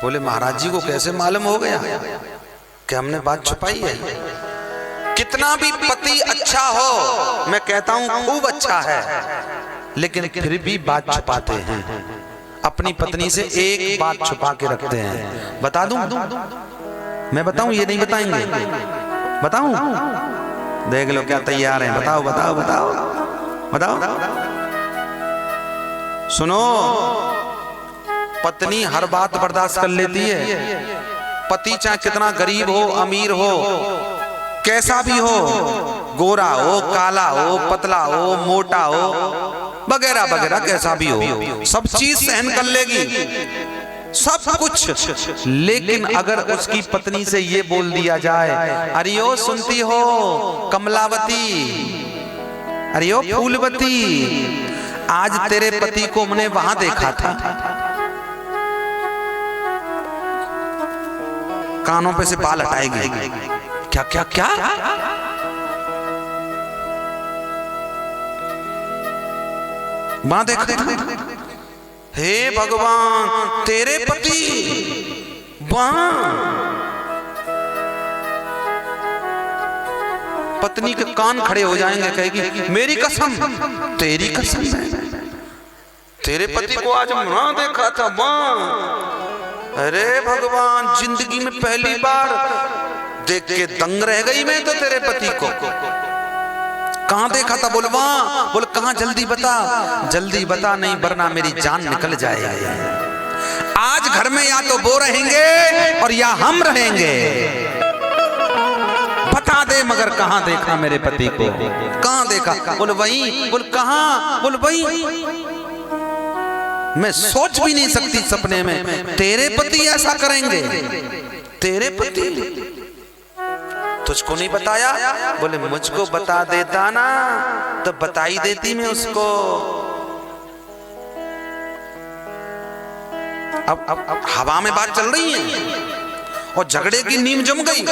बोले महाराज जी को कैसे मालूम हो गया कि हमने बात छुपाई है? कितना भी पति अच्छा हो, मैं कहता हूं खूब अच्छा है, लेकिन फिर भी बात छुपाते हैं, अपनी पत्नी से एक बात छुपा के रखते हैं। बता दूं? मैं बताऊं? ये नहीं बताएंगे? बताऊं? देख लो क्या तैयार हैं, बताओ बताओ बताओ बताओ। सुनो, पत्नी हर बात बर्दाश्त कर लेती है, पति चाहे कितना गरीब हो, अमीर हो, कैसा भी हो, गोरा हो, काला हो, पतला हो, मोटा हो, वगैरह वगैरह, कैसा भी हो, सब चीज सहन कर लेगी, सब कुछ। लेकिन अगर उसकी पत्नी से ये बोल दिया जाए, अरे ओ सुनती हो कमलावती, अरे ओ फूलवती, आज तेरे पति को हमने वहां देखा था, कानों पे से बाल हटाएगी। क्या क्या क्या? वहां देखा था? हे भगवान तेरे पति वहां। पत्नी के कान खड़े हो जाएंगे, कहेगी मेरी कसम, तेरी कसम है। तेरे पति को आज वहां देखा था वहां। अरे भगवान, जिंदगी में पहली बार देख के दंग रह गई मैं तो तेरे पति को। कहां देखा था? बोल वहां। बोल कहां? जल्दी बता। जल्दी बता, नहीं वरना मेरी जान निकल जाएगी। आज घर में या तो वो रहेंगे और या हम रहेंगे। बता दे मगर कहां देखा मेरे पति को? कहां देखा? बोल वहीं। बोल कहां? बोल वहीं। मैं सोच भी नहीं सकती सपने में तेरे पति ऐसा करेंगे। तेरे पति तुझको नहीं बताया? बोले मुझको बता देता ना तो बताई देती मैं उसको। अब हवा में बात चल रही है और झगड़े की नींव जम गई।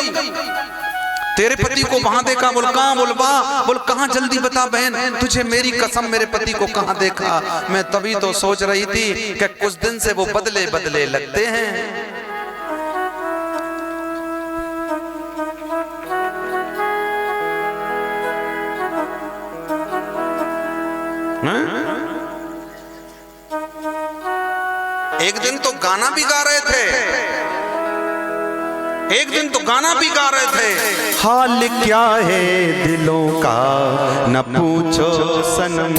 तेरे पति को वहां देखा। बोल कहां? बोल वहां। बोल कहां? जल्दी बता बहन, तुझे मेरी कसम मेरे पति को कहां देखा? मैं तभी तो सोच रही थी कि कुछ दिन से वो बदले बदले लगते हैं। एक दिन तो गाना भी गा रहे थे। एक दिन तो गाना भी गा रहे थे। हाल क्या है दिलों का न पूछो सनम।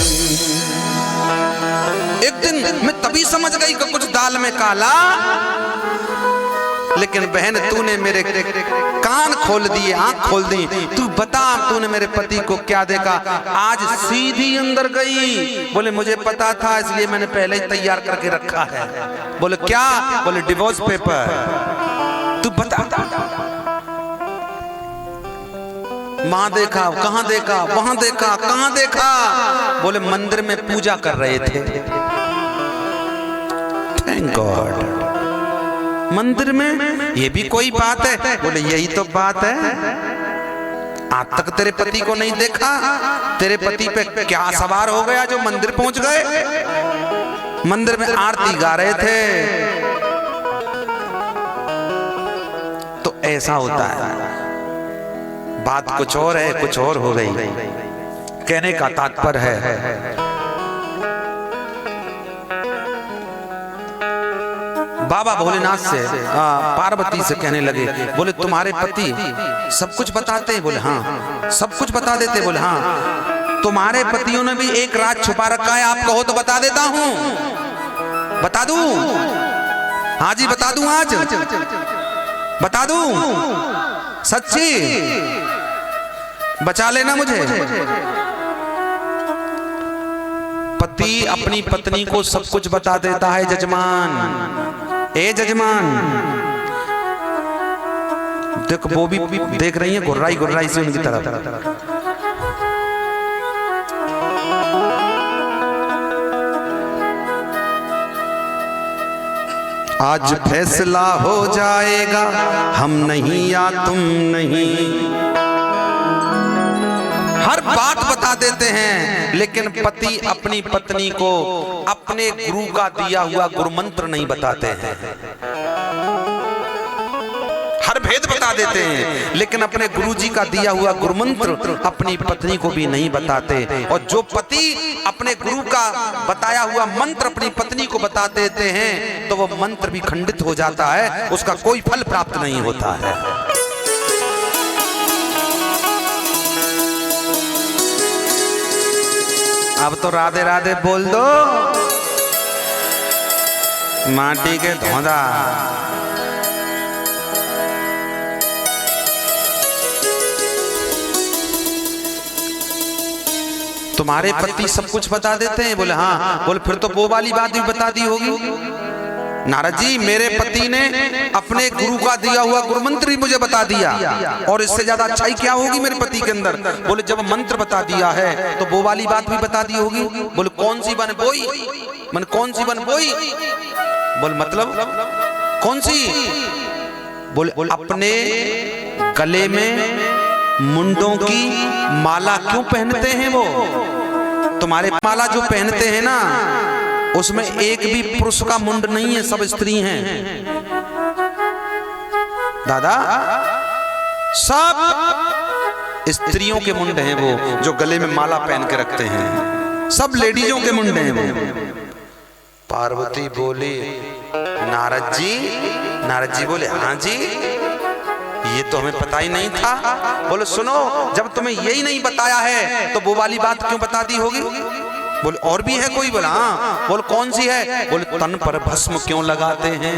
एक दिन मैं तभी समझ गई कि कुछ दाल में काला। लेकिन बहन तूने मेरे कान खोल दिए, आंख खोल दी। तू बता तूने मेरे पति को क्या देखा? आज सीधी अंदर गई। बोले मुझे पता था इसलिए मैंने पहले ही तैयार करके रखा है। बोले क्या? बोले डिवोर्स पेपर। तू बता। वहां देखा, कहां देखा? वहां देखा, कहां देखा? बोले मंदिर में पूजा कर रहे थे। थैंक गॉड, मंदिर में ये भी कोई बात है? बोले यही तो बात है। आज तक तेरे पति को नहीं देखा। तेरे पति पे क्या सवार हो गया जो मंदिर पहुंच गए? मंदिर में आरती गा रहे थे। तो ऐसा होता है, बात कुछ और है, कुछ और हो गई। कहने का तात्पर्य है बाबा भोलेनाथ से पार्वती से कहने लगे। बोले तुम्हारे पति सब कुछ बताते हैं? बोले हाँ। सब कुछ बता देते? बोले हाँ। तुम्हारे पतियों ने भी एक राज छुपा रखा है, आप कहो तो बता देता हूं। बता दूं? हाँ जी बता दूं। आज बता दूं? सच्ची बचा लेना मुझे। पति अपनी पत्नी को सब कुछ बता देता है जजमान। ए जजमान, देख वो भी देख रही है गुर्राई गुर्राई से उनकी तरफ। आज फैसला हो जाएगा, हम नहीं या तुम नहीं। हर बात बता देते हैं, लेकिन पति अपनी पत्नी को अपने गुरु का दिया हुआ गुरु मंत्र नहीं बताते हैं। हर भेद बता देते हैं, लेकिन अपने गुरु जी का दिया हुआ गुरु मंत्र अपनी पत्नी को भी नहीं बताते। और जो पति अपने गुरु का बताया हुआ मंत्र अपनी पत्नी को बता देते हैं, तो वो मंत्र भी खंडित हो जाता है, उसका कोई फल प्राप्त नहीं होता है। अब तो राधे राधे बोल दो, माटी के धोंधा। तुम्हारे पति सब कुछ बता देते हैं? बोले हाँ। बोले फिर तो वो वाली बात भी बता दी होगी। नारद जी, मेरे पति ने अपने गुरु का दिया हुआ गुरु मंत्र ही मुझे बता दिया, और इससे ज्यादा अच्छाई क्या होगी मेरे पति के अंदर? बोले जब मंत्र बता दिया है तो वो वाली बात भी बता दी होगी। बोले कौन सी बन बोई? मन कौन सी बन बोई? बोले मतलब कौन सी? बोले अपने गले में मुंडों की माला क्यों पहनते हैं वो? तुम्हारे माला जो पहनते हैं ना, उसमें एक भी पुरुष का मुंड नहीं है, सब स्त्री हैं। दादा, सब स्त्रियों के मुंड हैं वो, जो गले में माला पहन के रखते हैं। सब लेडीजों के मुंड हैं वो। पार्वती बोली नारद जी बोले हाँ जी, ये तो हमें पता ही नहीं था। बोले सुनो, जब तुम्हें यही नहीं बताया है तो वो वाली बात क्यों बता दी होगी? बोले और भी है कोई? बोला हाँ। बोले कौन सी है? बोले तन पर भस्म क्यों लगाते हैं?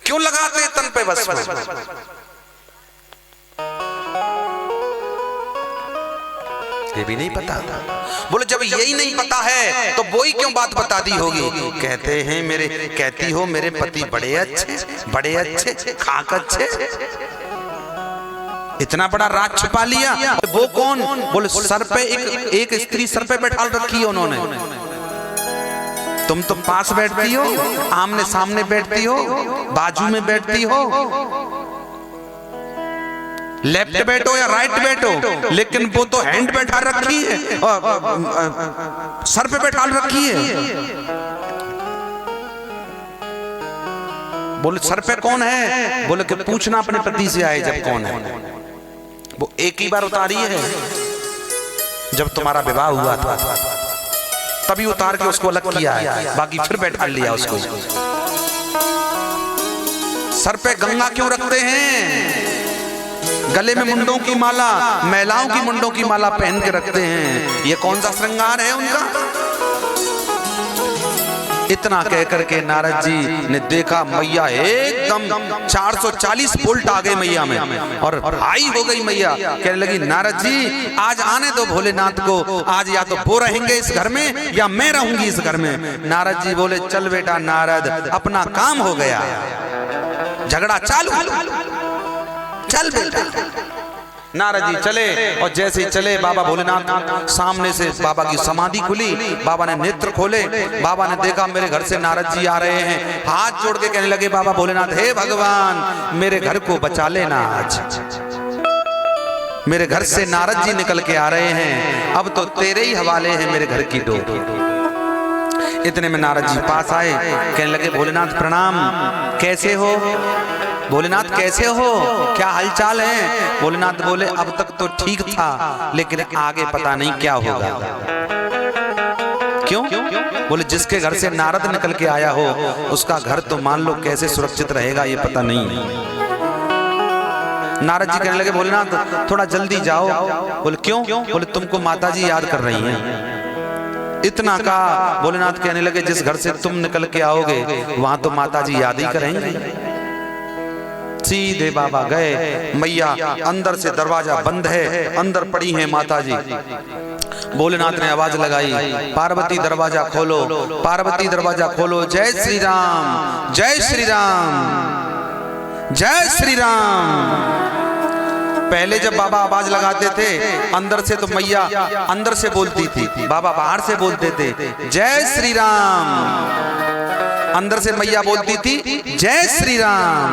क्यों लगाते हैं तन पे भस्म? ये भी नहीं पता था। बोले जब यही नहीं पता है तो वो ही क्यों बात बता दी होगी? कहते हैं कहती हो मेरे पति बड़े अच्छे खाक अच्छे, इतना बड़ा राज छुपा लिया। वो कौन? बोले सर पे एक स्त्री सर पे बैठा रखी है उन्होंने। तुम तो पास बैठती हो, आमने सामने बैठती हो, बाजू में बैठती हो, लेफ्ट बैठो या राइट बैठो, लेकिन वो तो हैंड बैठा रखी है, सर पे बैठा रखी है। बोले सर पे कौन है? बोले कि पूछना अपने पति से आए जब कौन है। वो एक ही बार उतारी है जब तुम्हारा विवाह हुआ था, तभी उतार के उसको अलग किया है, बाकी फिर बैठा लिया उसको। सर पे गंगा क्यों रखते हैं? गले में मुंडों की माला, महिलाओं की मुंडों की माला पहन के रखते हैं। ये कौन सा श्रृंगार है उनका? इतना कह करके नारद जी ने देखा मैया एकदम 440 वोल्ट आ गए मैया में, और हाई हो गई मैया। कहने लगी नारद जी आज आने दो भोलेनाथ को, आज या तो वो रहेंगे इस घर में या मैं रहूंगी इस घर में। नारद जी बोले चल बेटा नारद, अपना काम हो गया, झगड़ा चालू, चल बेटा। नारद जी चले, और जैसे ही चले बाबा भोलेनाथ सामने से बाबा की समाधि खुली, बाबा ने नेत्र खोले, बाबा ने देखा मेरे घर से नारद जी आ रहे हैं। हाथ जोड़ के कहने लगे बाबा भोलेनाथ हे भगवान मेरे घर को बचा लेना, आज मेरे घर से नारद जी निकल के आ रहे हैं, अब तो तेरे ही हवाले है मेरे घर की डोर। इतने में नारद जी पास आए, कहने लगे भोलेनाथ प्रणाम, कैसे हो? भोलेनाथ कैसे हो, क्या हालचाल है? भोलेनाथ बोले अब तक तो ठीक था, लेकिन आगे पता नहीं क्या होगा। क्यों? बोले जिसके घर से नारद निकल के आया हो उसका घर तो मान लो कैसे सुरक्षित रहेगा ये पता नहीं। नारद जी कहने लगे भोलेनाथ थोड़ा जल्दी जाओ। बोले क्यों? बोले तुमको माता जी याद कर रही हैं। इतना कहा, भोलेनाथ कहने लगे जिस घर से तुम निकल के आओगे वहां तो माता जी याद ही करेंगे। सीधे बाबा गए, मैया अंदर से दरवाजा बंद है, अंदर पड़ी हैं माता जी। भोलेनाथ ने आवाज लगाई पार्वती दरवाजा खोलो, पार्वती दरवाजा खोलो, जय श्री राम, जय श्री राम, जय श्री राम। पहले जब बाबा आवाज लगाते थे अंदर से तो मैया अंदर से बोलती थी, बाबा बाहर से बोलते थे जय श्री राम। अंदर से मैया बोलती थी जय श्री राम,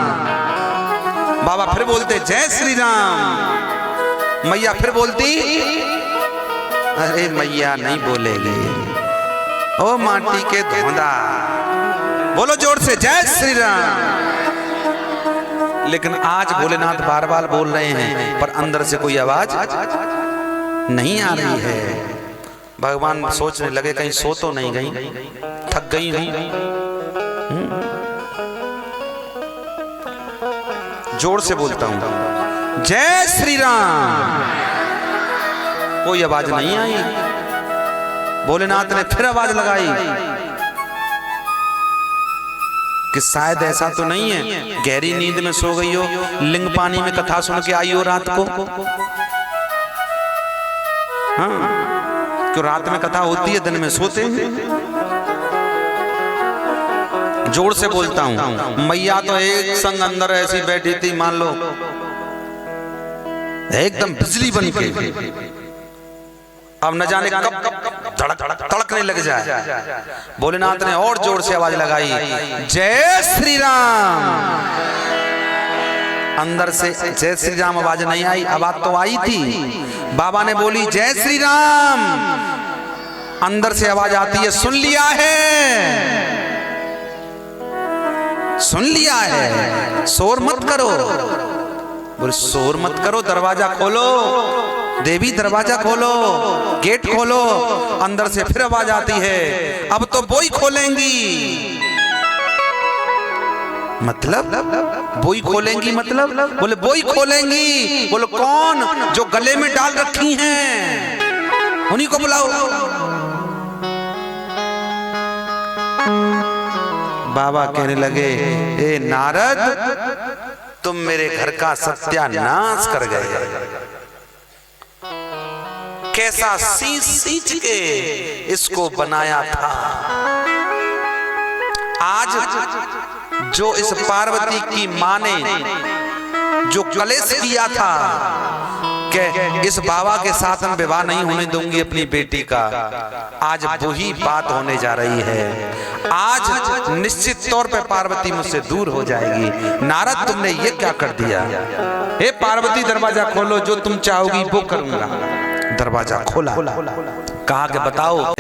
बाबा फिर बोलते जय श्री राम, मैया फिर बोलती अरे मैया नहीं बोलेगी, ओ माटी के धोंदा, बोलो जोर से जय श्री राम। लेकिन आज भोलेनाथ बार बार बोल रहे हैं पर अंदर से कोई आवाज नहीं आ रही है। भगवान सोचने लगे कहीं सो तो नहीं गई, थक गई हूं। जोर से बोलता हूं जय श्री राम, कोई आवाज नहीं आई। भोलेनाथ ने फिर आवाज लगाई कि शायद ऐसा तो नहीं है गहरी नींद में सो गई हो, लिंग पानी में कथा सुन के आई हो रात को। हाँ, क्यों रात में कथा होती है दिन में सोते हैं। जोर से बोलता हूं, मैया तो एक संग अंदर ऐसी बैठी थी मान लो एकदम बिजली बन के, अब न जाने कब तड़कने लग जाए। भोलेनाथ ने और जोर से आवाज लगाई जय श्री राम। अंदर से जय श्री राम आवाज नहीं आई, आवाज तो आई थी। बाबा ने बोली जय श्री राम, अंदर से आवाज आती है सुन लिया है, सुन लिया है, शोर मत करो। बोले शोर मत करो, दरवाजा खोलो। देवी दरवाजा खोलो, गेट खोलो। अंदर से फिर आवाज आती है, अब तो वो ही खोलेंगी। मतलब वो ही खोलेंगी, मतलब बोले वो ही खोलेंगी। बोले कौन? जो गले में डाल रखी हैं, उन्हीं को बुलाओ। बाबा कहने लगे, ए नारद, तुम मेरे घर का सत्यानाश कर गए। कैसा सींच सींच के इसको बनाया था। आज जो इस पार्वती की मां ने जो कलेश किया था कि इस बाबा के साथ हम विवाह नहीं होने दूंगी अपनी बेटी का, आज वही बात होने जा रही है। आज निश्चित तौर पे पार्वती मुझसे दूर हो जाएगी। नारद, तुमने ये क्या कर दिया? हे पार्वती, दरवाजा खोलो, जो तुम चाहोगी वो करूंगा। दरवाजा खोला, कहा कि बताओ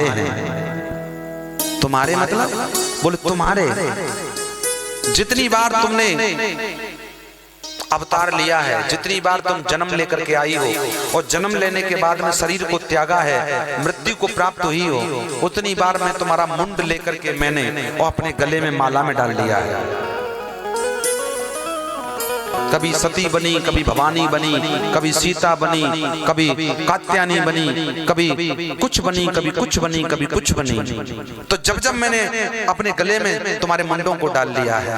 तुम्हारे मतलब? बोले तुम्हारे। जितनी बार तुमने अवतार लिया है, जितनी बार तुम जन्म लेकर के आई हो और जन्म लेने के बाद में शरीर को त्यागा है, मृत्यु को प्राप्त हुई हो, उतनी बार मैं तुम्हारा मुंड लेकर के मैंने और अपने गले में माला में डाल लिया है। कभी सती बनी, कभी भवानी बनी, कभी सीता बनी, कभी कात्यायनी बनी, कभी कुछ बनी, कभी कुछ बनी, कभी कुछ बनी। तो जब जब मैंने अपने गले में तुम्हारे मुंडों को डाल लिया है।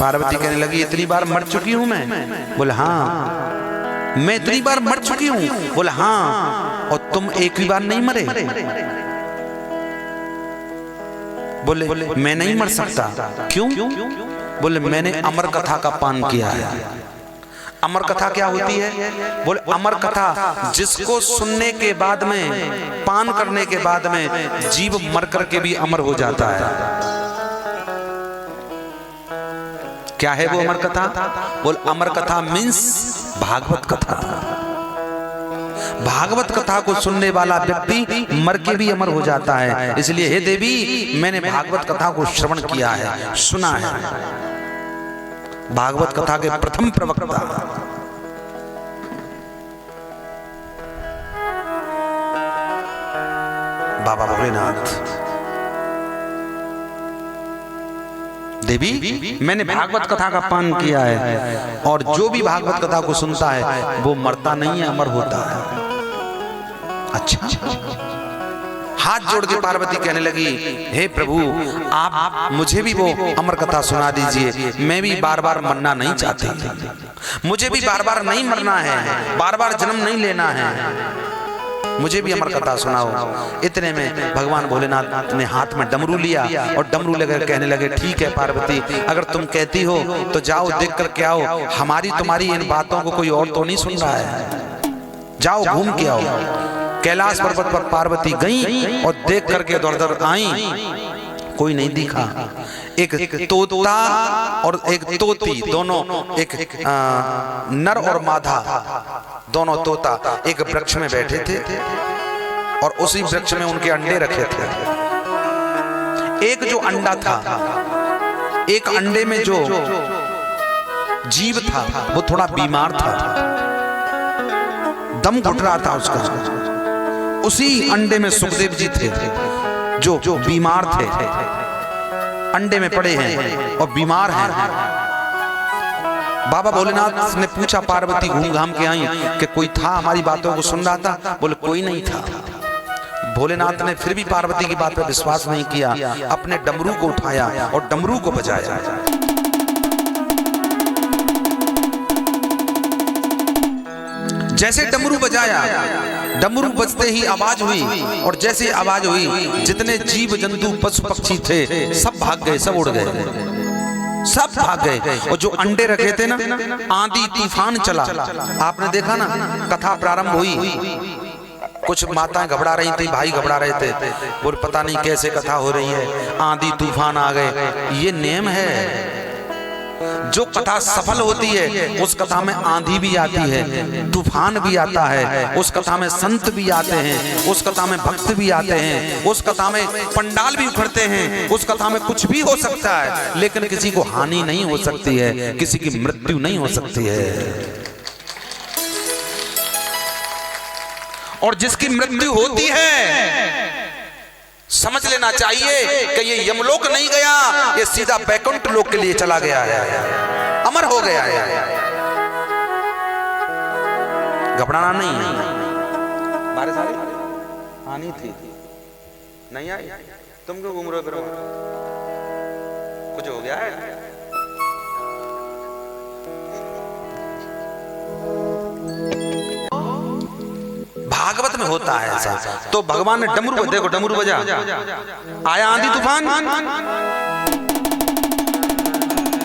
पार्वती कहने लगी, इतनी बार मर चुकी हूं मैं? बोले हाँ। मैं इतनी बार मर चुकी हूं? बोले हाँ। और तुम एक भी बार नहीं मरे? बोले मैं नहीं मर सकता। क्यों? बोले मैंने अमर कथा का पान किया है। अमर कथा क्या होती है? बोले अमर कथा जिसको सुनने के बाद में, पान करने के बाद में जीव मर करके भी अमर हो जाता है। क्या है वो अमर कथा? बोले अमर कथा मीन्स भागवत कथा। भागवत कथा को सुनने वाला व्यक्ति मर के भी अमर हो जाता है। इसलिए हे देवी, मैंने भागवत कथा को श्रवण किया है, सुना है। भागवत कथा के प्रथम प्रवक्ता बाबा भोलेनाथ। देवी, मैंने भागवत कथा का पान किया है और जो भी भागवत कथा को सुनता है वो मरता नहीं है, अमर होता है। अच्छा। हाथ जोड़ के पार्वती कहने लगी, हे प्रभु, आप मुझे भी वो अमर कथा सुना दीजिए। मैं भी बार बार मरना नहीं चाहती, मुझे भी बार बार नहीं मरना है, बार बार जन्म नहीं लेना है, मुझे भी अमर कथा सुनाओ। इतने में भगवान भोलेनाथ ने हाथ में डमरू लिया और डमरू लेकर कहने लगे, ठीक है पार्वती, अगर तुम कहती हो तो जाओ देख कर के आओ। हमारी तुम्हारी इन बातों को कोई और तो नहीं सुन रहा है, जाओ घूम के आओ। कैलाश पर्वत पर पार्वती गई और देख करके दौड़ आई, कोई नहीं दिखा। एक तोता और एक तोती, दोनों एक नर और मादा, दोनों तोता एक वृक्ष में बैठे थे और उसी वृक्ष में उनके अंडे रखे थे। एक जो अंडा था, एक अंडे में जो जीव था वो थोड़ा बीमार था, दम घुट रहा था उसका। उसी अंडे में सुखदेव जी थे जो बीमार थे, अंडे में पड़े हैं और बीमार हैं। बाबा भोलेनाथ ने पूछा, पार्वती घूम घाम के आई कि कोई था हमारी बातों को सुन रहा था? बोले कोई नहीं था। भोलेनाथ ने फिर भी पार्वती की बात पर विश्वास नहीं किया, अपने डमरू को उठाया और डमरू को बजाया। जैसे डमरू बजाया, डमरू बजते ही आवाज हुई और जैसे आवाज हुई, जितने जीव जंतु पशु पक्षी थे सब भाग गए, सब उड़ गए, सब भाग गए। और जो अंडे रखे थे ना, आंधी तूफान चला। आपने देखा ना, कथा प्रारंभ हुई, कुछ माताएं घबरा रही थी, भाई घबरा रहे थे, बोल पता नहीं कैसे कथा हो रही है, आंधी तूफान आ गए। ये नियम है, जो कथा सफल होती है उस कथा में आंधी भी आती है, तूफान भी आता है, उस कथा में संत भी आते हैं, उस कथा में भक्त भी आते हैं, उस कथा में पंडाल भी उखड़ते हैं, उस कथा में कुछ भी हो सकता है, लेकिन किसी को हानि नहीं हो सकती है, किसी की मृत्यु नहीं हो सकती है। और जिसकी मृत्यु होती है समझ लेना चाहिए कि ये यमलोक नहीं गया, ये सीधा बैकुंठ लोक के लिए चला गया है, अमर हो गया है। घबराना नहीं है। बारिश आ रही आनी थी नहीं आई, तुम क्यों घूम रहे हो? कुछ हो गया है? भागवत में होता है ऐसा। तो भगवान ने डमरू, देखो डमरू बजा, आया आंधी तूफान,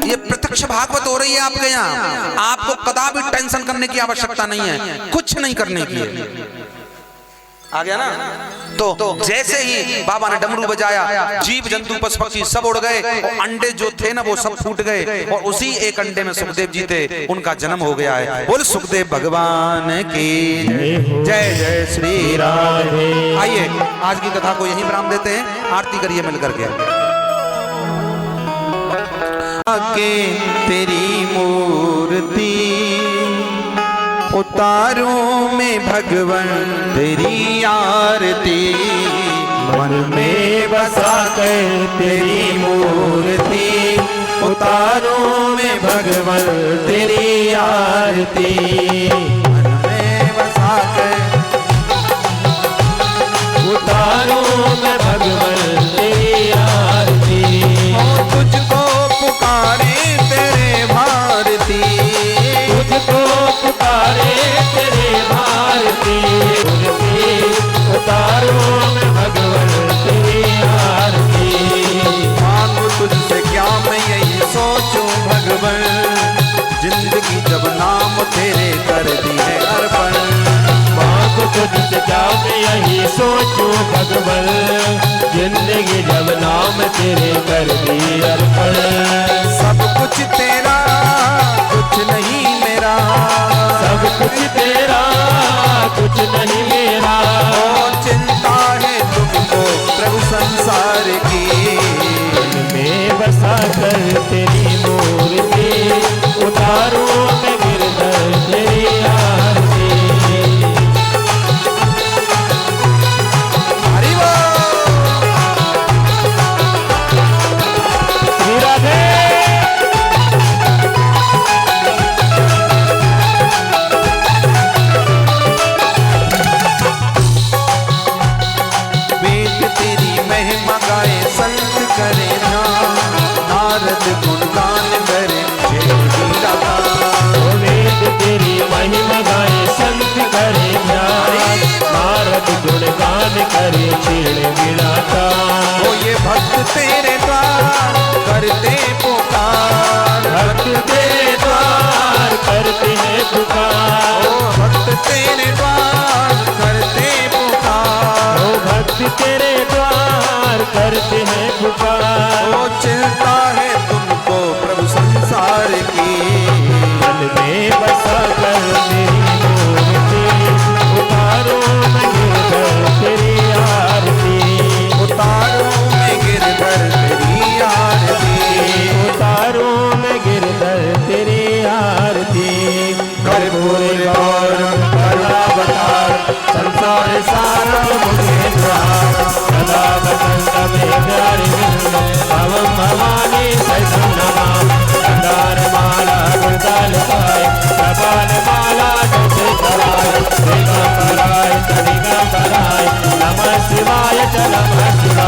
ये प्रत्यक्ष भागवत हो रही है आपके यहाँ। आपको कदापि टेंशन करने की आवश्यकता नहीं है, कुछ नहीं करने की है। आ गया ना? तो जैसे ही बाबा ने डमरू बजाया, जीव जंतु पशु पक्षी सब उड़ गए और अंडे जो थे ना वो सब फूट गए, और उसी एक अंडे में सुखदेव जी थे, उनका जन्म हो गया है। बोल सुखदेव भगवान की जय, जय श्री राम। आइए आज की कथा को यहीं विराम देते हैं, आरती करिए मिलकर के। आके तेरी मूर्ति उतारूं में भगवन तेरी आरती, मन में बसा कर तेरी मूर्ति उतारूं में भगवन तेरी आरती, मन में बसा कर उतारूं में भगवन तेरी आरती। तुझको पुकारे तेरे भारती, तुझको पुकारे तेरे भारती, उतारो में भगवन तेरी आरती। मांगू तुझसे क्या मैं यही सोचूं भगवन, जिंदगी जब नाम तेरे कर दी है अर्पण। मांगू तुझसे क्या मैं यही सोचूं भगवन, जिंदगी जब नाम तेरे कर दी अर्पण। सब कुछ तेरा कुछ नहीं मेरा, सब कुछ तेरा कुछ नहीं मेरा। ओ चिंता है तुमको प्रभु संसार की, मन में बसा कर तेरी मूर्ति उतारो मैं गिरधर तेरी आरती। हरि बोल। राधे करे ध्यान, नारद गुणगान करे वेद तेरी महिमा गाए संत करे ध्यान, नारद गुणगान करे छेड़ गिराता। ओ ये भक्त तेरे द्वार करते पुकार, भक्त तेरे द्वार करते हैं पुकार। ओ भक्त तेरे द्वार करते पुकार, ओ भक्त तेरे द्वार करते हैं पुकार। ओ चिंता है तुमको प्रभु संसार की, मन में बसा कर तेरी मूर्ति उतारो मैं गिरधर तेरी आरती, उतारो मैं गिरधर तेरी आरती, उतारो मैं गिरधर तेरी आरती। कर्पूर गौरम करुणावतार संसार सारम मुझे द्वार, सदा बसंत में प्यारे भवम भवानी सैतम नमाम। कंदार माला गुरदाल पाए, कपाल माला जैसे कराए, दिगंबराय तदिगंबराय, नमः शिवाय च नमः